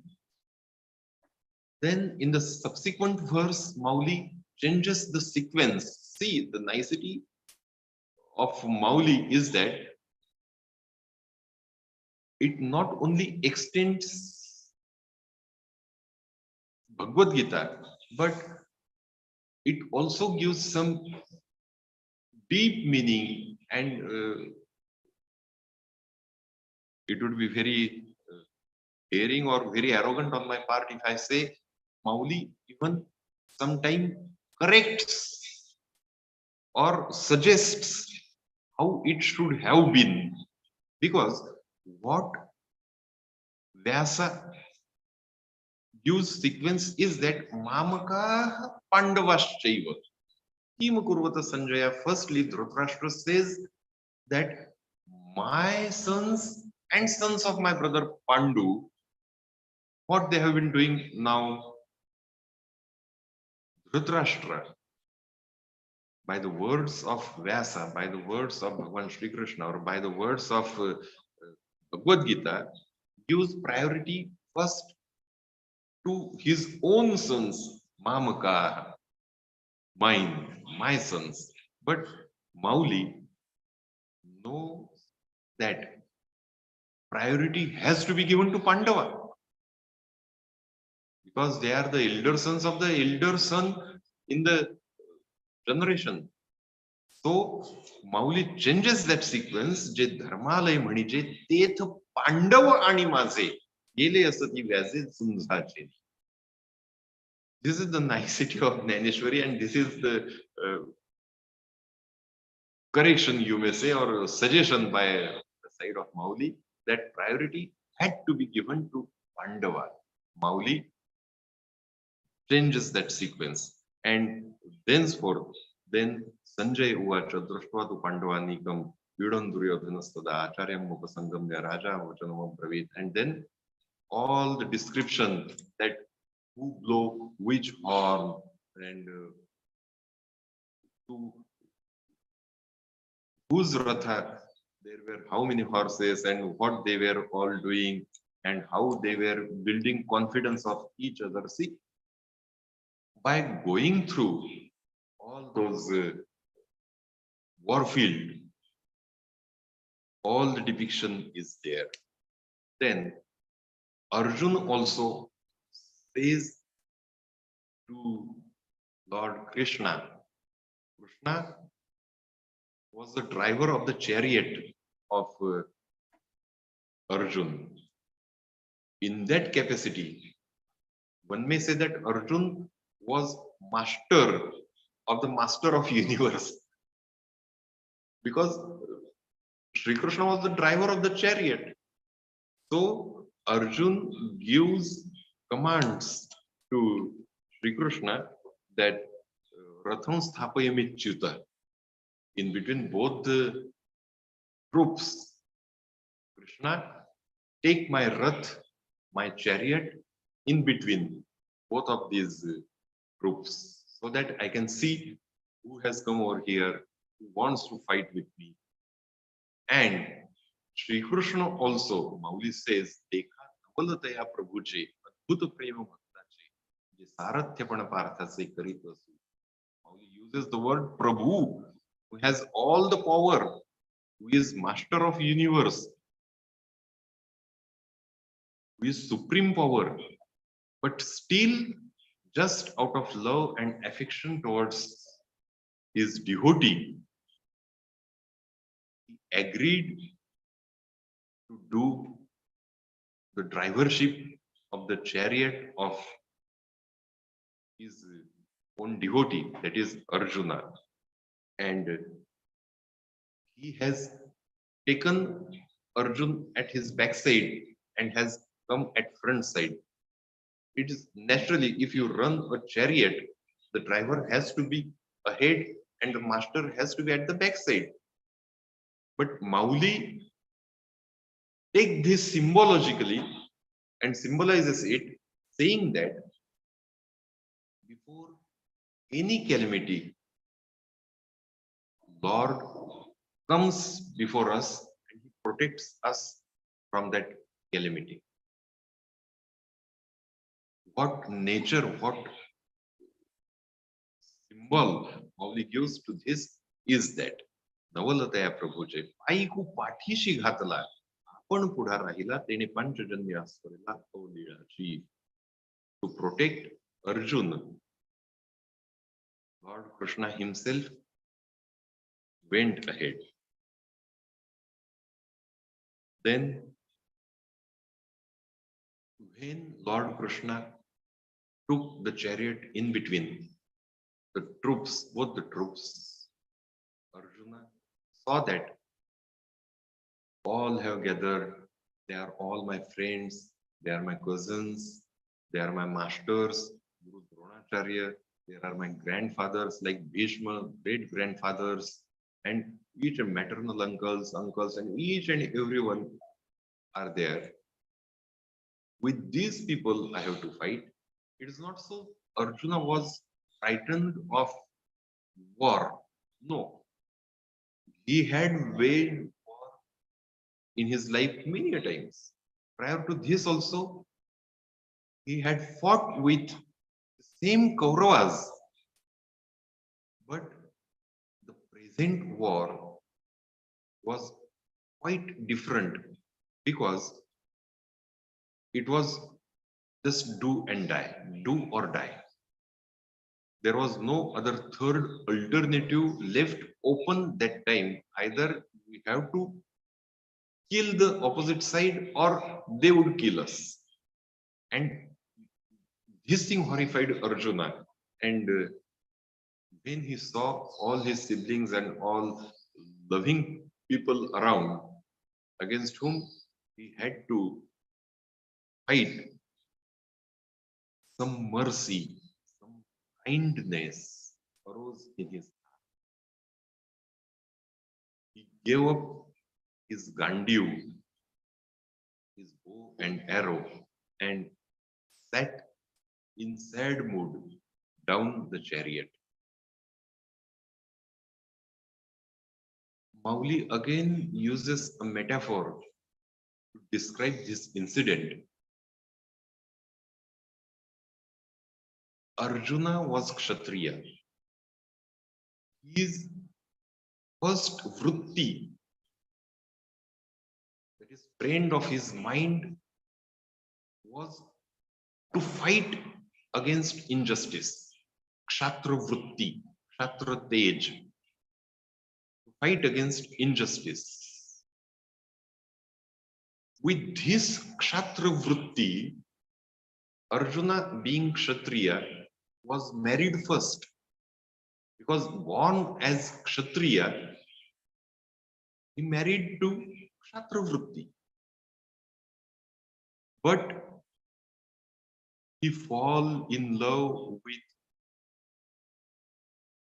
Then in the subsequent verse, Mauli changes the sequence. See, the nicety of Mauli is that it not only extends Bhagavad Gita, but it also gives some deep meaning, and it would be very daring or very arrogant on my part if I say Mauli even sometimes corrects or suggests how it should have been, because what Vyasa gives sequence is that Mamaka Pandavaschaiva Kim Kurvata Sanjaya. Firstly, Dhritarashtra says that my sons and sons of my brother Pandu, what they have been doing now. Dhritarashtra, by the words of Vyasa, by the words of Bhagavan Shri Krishna, or by the words of Bhagavad Gita, gives priority first to his own sons, Mamaka, mine, my sons. But Mauli knows that priority has to be given to Pandava, because they are the elder sons of the elder son in the generation. So Mauli changes that sequence. Je dharmalay म्हणजे तेथ पांडव आणि माझे गेले असती व्याजे झुंजाचे. This is the nicety of Jnaneshwari, and this is the correction, you may say, or suggestion by the side of Mauli, that priority had to be given to Pandava. Mauli changes that sequence, and thenceforth, then Sanjay uvacha drashtva tu Pandavanikam vidam duryodhanastada acharyam upasangamya raja vachanam bravit, and then all the description that who blow which horn, and to whose ratha there were how many horses, and what they were all doing, and how they were building confidence of each other. See, by going through all those warfield, all the depiction is there. Then Arjun also says to Lord Krishna, Krishna was the driver of the chariot of Arjun. In that capacity, one may say that Arjun was master of the master of universe, because Sri Krishna was the driver of the chariot. So Arjun gives commands to Sri Krishna that Ratham Sthapayamichyuta, in between both the troops. Krishna, take my Rath, my chariot, in between both of these troops, so that I can see who has come over here, who wants to fight with me. And Sri Krishna also, Mauli says, Dekha Navalataya Prabhuji, Adbhuta Prema Bhaktache, Je Sarathapana Parthase Karitasu. Mauli uses the word Prabhu, who has all the power, who is master of universe, who is supreme power, but still, just out of love and affection towards his devotee, he agreed to do the drivership of the chariot of his own devotee, that is Arjuna. And he has taken Arjun at his backside and has come at front side. It is naturally, if you run a chariot, the driver has to be ahead and the master has to be at the backside. But Mauli takes this symbologically and symbolizes it, saying that before any calamity, Lord comes before us and he protects us from that calamity. What nature, what symbol Mauli gives to this is that नवलतया प्रभूचे पायीकू पाठीशी घातला आपण पुढा राहिला तेने Panchajanya आस्वरीला अवलीळाची. To protect Arjuna, Lord Krishna himself went ahead. Then when Lord Krishna took the chariot in between the troops, both the troops, Arjuna saw that all have gathered, they are all my friends, they are my cousins, they are my masters, Guru Dronacharya, there are my grandfathers like Bhishma, great grandfathers, and each maternal uncles, and each and everyone are there. With these people I have to fight. It is not so Arjuna was frightened of war. No. He had waged war in his life many a times. Prior to this also, he had fought with the same Kauravas. But the present war was quite different because it was just do and die, do or die. There was no other third alternative left open that time. Either we have to kill the opposite side or they would kill us. And this thing horrified Arjuna. And when he saw all his siblings and all loving people around against whom he had to fight, some mercy, some kindness arose in his heart. He gave up his gandiu, his bow and arrow, and sat in sad mood down the chariot. Mauli again uses a metaphor to describe this incident. Arjuna was Kshatriya. His first vritti, that is trend of his mind, was to fight against injustice. Kshatra vritti, Kshatra tej, to fight against injustice. With this Kshatra vritti, Arjuna, being Kshatriya, was married first. Because born as Kshatriya, he married to Kshatra vritti. But he fall in love with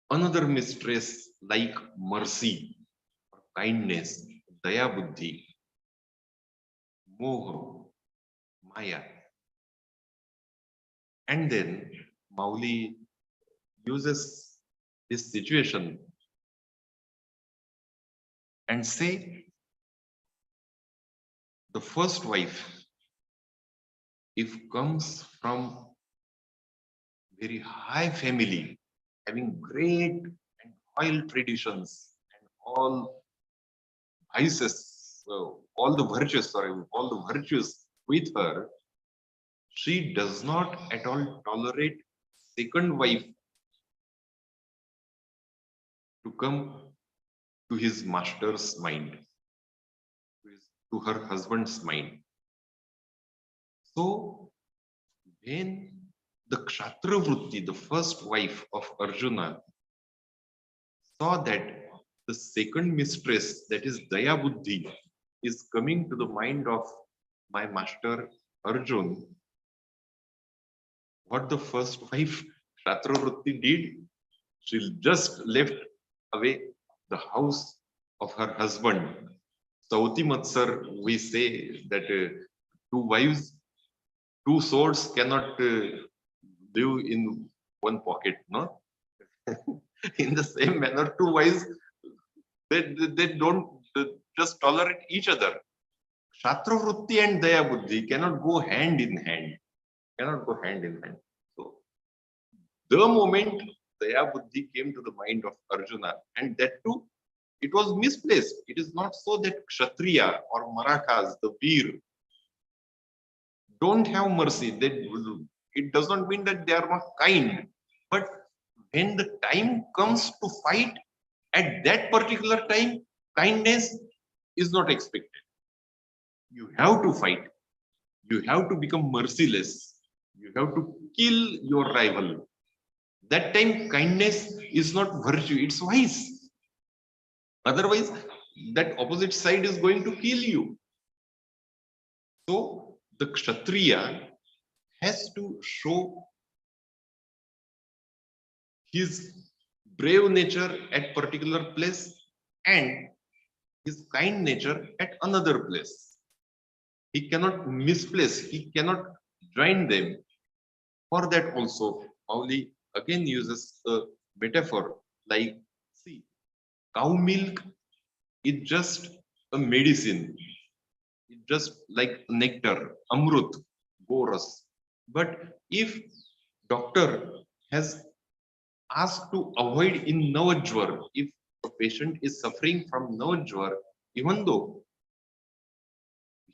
another mistress like mercy, or kindness, daya buddhi, moha, maya. And then Mauli uses this situation and say the first wife, if comes from very high family, having great and royal traditions and all vices, all the virtues with her, she does not at all tolerate second wife to come to his master's mind, to her husband's mind. So when the Kshatra vritti, the first wife of Arjuna, saw that the second mistress, that is daya buddhi, is coming to the mind of my master Arjun, what the first wife Kshatra vritti did, she just left away the house of her husband. Sauti Matsar, we say that two wives, two swords cannot live in one pocket, no? In the same manner, two wives, they don't just tolerate each other. Kshatra vritti and daya buddhi cannot go hand in hand. So, the moment Daya Buddhi came to the mind of Arjuna, and that too, it was misplaced. It is not so that Kshatriya or Marathas, the Veer, don't have mercy. It does not mean that they are not kind. But when the time comes to fight, at that particular time, kindness is not expected. You have to fight. You have to become merciless. You have to kill your rival. That time, kindness is not virtue, it's vice. Otherwise, that opposite side is going to kill you. So, the Kshatriya has to show his brave nature at particular place and his kind nature at another place. He cannot misplace, he cannot join them. For that also, Pauli again uses a metaphor like, see, cow milk is just a medicine. It's just like nectar, amrut, boras. But if doctor has asked to avoid in Navajwar, if a patient is suffering from Navajwar, even though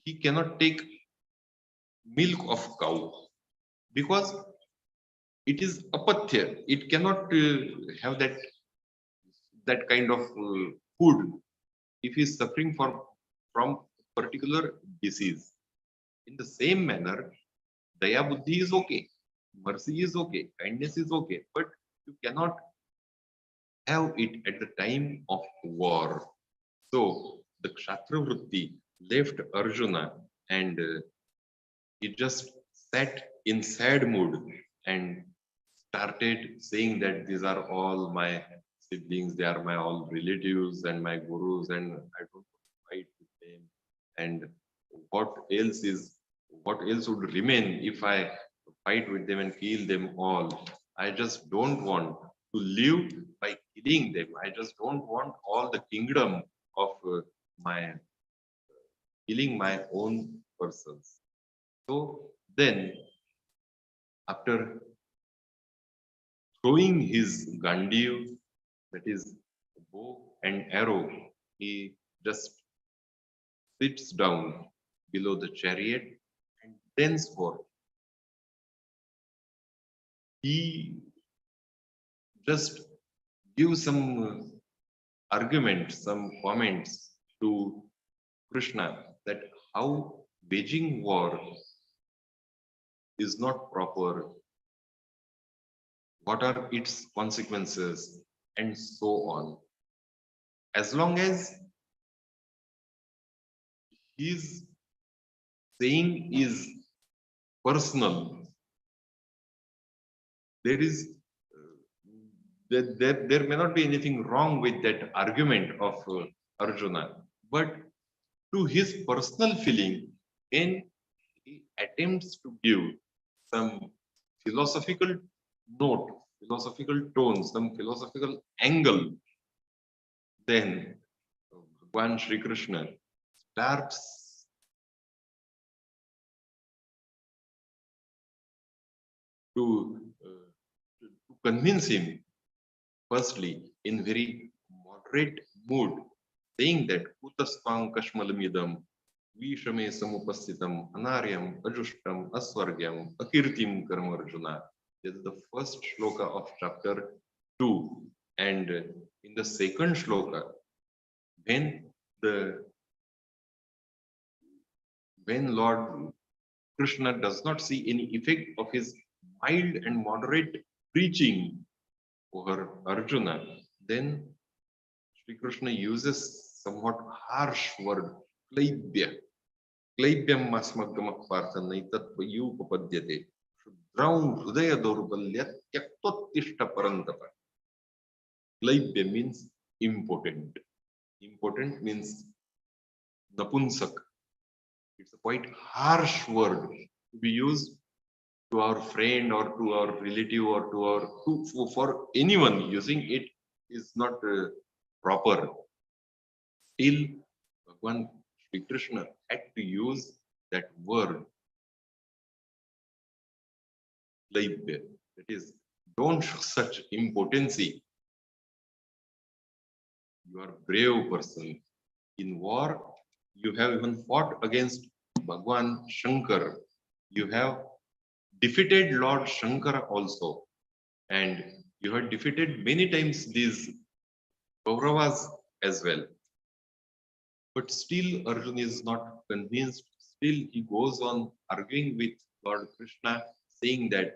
he cannot take milk of cow because it is apathya, it cannot have that kind of food if he is suffering from particular disease. In the same manner, Daya Buddhi is okay, mercy is okay, kindness is okay, but you cannot have it at the time of war. So the Kshatra Vritti left Arjuna and he just sat in sad mood and started saying that these are all my siblings, they are my all relatives and my gurus, and I don't fight with them. And what else is what else would remain if I fight with them and kill them all? I just don't want to live by killing them. I just don't want all the kingdom of my killing my own persons. So then, after throwing his gandiv, that is bow and arrow, he just sits down below the chariot and thenceforth he just gives some argument, some comments to Krishna that how waging war is not proper, what are its consequences, and so on. As long as his saying is personal, there is there may not be anything wrong with that argument of Arjuna, but to his personal feeling, when he attempts to give some philosophical note, philosophical tone, some philosophical angle, then Bhagwan Shri Krishna starts to convince him, firstly, in very moderate mood, saying that Kutastvang Kashmalamidam, Vishame Samupasitam, Anaryam, Ajushtam, Aswargyam, Akirtim Karmarjuna. This is the first shloka of chapter 2. And in the second shloka, when Lord Krishna does not see any effect of his mild and moderate preaching over Arjuna, then Sri Krishna uses somewhat harsh word, Klaibya. Klaibyam masmagamah parthanai tatvayupapadyate. Shudraum hrudaya dorbalya tyaktotishta parantapa. Klaibya means impotent. Impotent means napunsak. It's a quite harsh word to be used to our friend or to our relative or for anyone. Using it is not proper. Still, Bhagwan Sri Krishna had to use that word, laibya, that is don't show such impotency. You are a brave person. In war, you have even fought against Bhagwan Shankar. You have defeated Lord Shankara also. And you have defeated many times these Kauravas as well. But still Arjuna is not convinced. Still he goes on arguing with Lord Krishna, saying that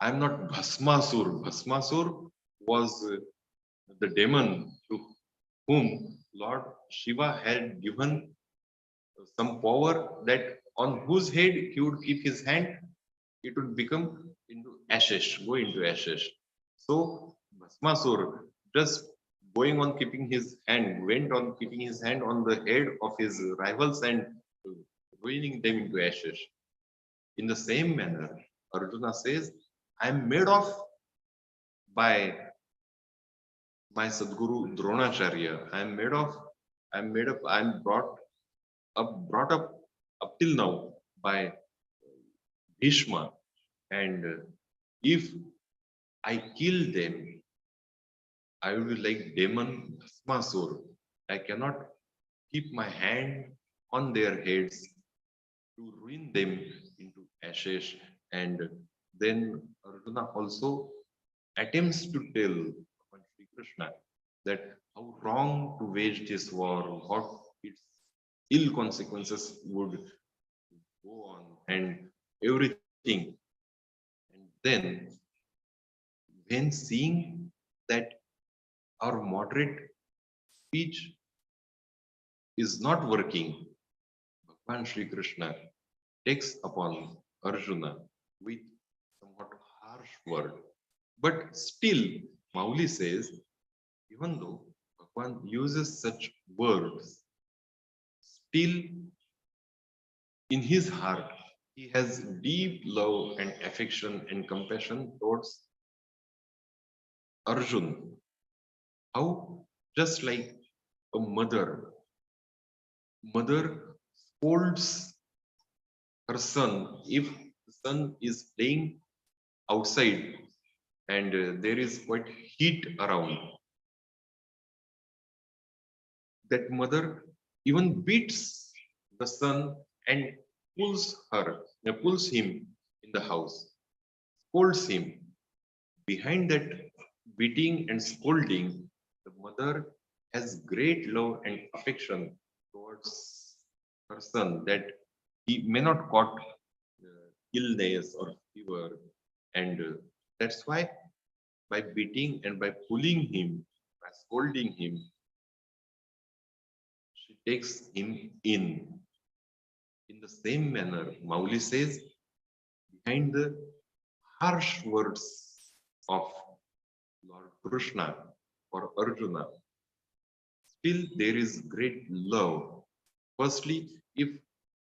I am not Bhasmasur. Bhasmasur was the demon to whom Lord Shiva had given some power, that on whose head he would keep his hand, it would become into ashes, go into ashes. So Bhasmasur, just going on keeping his hand, went on keeping his hand on the head of his rivals and ruining them into ashes. In the same manner, Arjuna says, I am made of by my Sadguru Dronacharya. I am brought up till now by Bhishma. And if I kill them, I will be like demon Bhasmasur. I cannot keep my hand on their heads to ruin them into ashes. And then Arjuna also attempts to tell Sri Krishna that how wrong to wage this war, what its ill consequences would go on, and everything. And then, when seeing that our moderate speech is not working, Bhagwan Sri Krishna takes upon Arjuna with somewhat harsh word. But still, Mauli says, even though Bhagwan uses such words, still in his heart, he has deep love and affection and compassion towards Arjun. How? Just like a mother scolds her son if the son is playing outside and there is quite heat around. That mother even beats the son and pulls him in the house, scolds him. Behind that beating and scolding, the mother has great love and affection towards her son, that he may not caught illness or fever. And that's why by beating and by pulling him, by scolding him, she takes him in. In the same manner, Mauli says, behind the harsh words of Lord Krishna for Arjuna, still there is great love. Firstly, if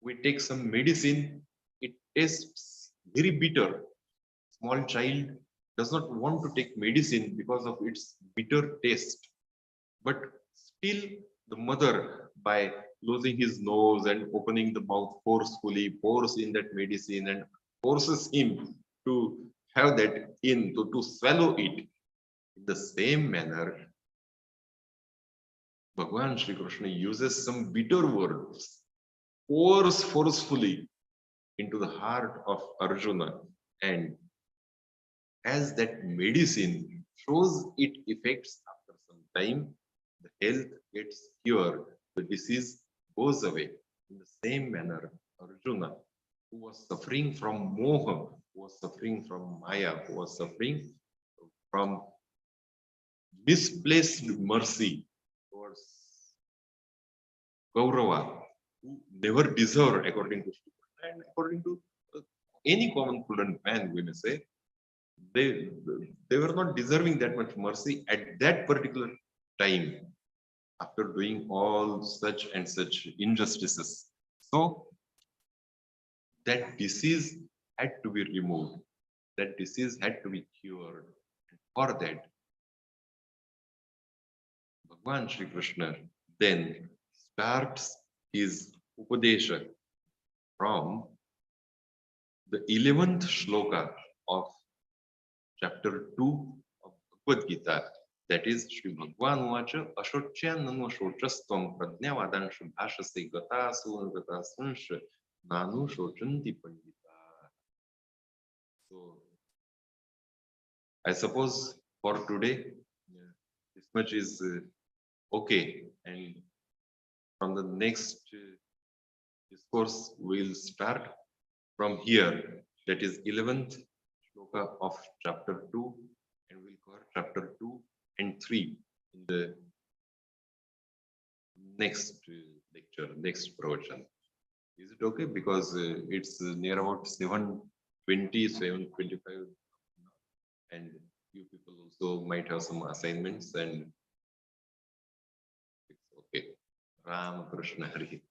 we take some medicine, it tastes very bitter. Small child does not want to take medicine because of its bitter taste. But still, the mother, by closing his nose and opening the mouth forcefully, pours in that medicine and forces him to have that in, to swallow it. In the same manner, Bhagwan Shri Krishna uses some bitter words, pours forcefully into the heart of Arjuna, and as that medicine shows its effects after some time, the health gets cured, the disease goes away. In the same manner, Arjuna, who was suffering from moha, who was suffering from maya, who was suffering from misplaced mercy towards Kaurava, who never deserved, according to Shri Krishna and according to any common prudent man, we may say, they they were not deserving that much mercy at that particular time after doing all such and such injustices. So that disease had to be removed. That disease had to be cured. And for that, Bhagwan Shri Krishna then starts his Upadesha from the 11th shloka of chapter 2 of Bhagavad Gita. That is, Shri Bhagwan Vacha Ashocyan Nanu Shochastvam Pradnyavadan Bhashase Gata Sugata Sunsh Nanu Shochanti Pandita. So I suppose for today, this much is okay. And from the next discourse, we'll start from here. That is 11th shloka of chapter 2, and we'll cover chapter 2 and 3 in the next lecture, next pravachan. Is it okay? Because it's near about 7:20, 7:25, and you people also might have some assignments, and it's okay. Ram Krishna Hari.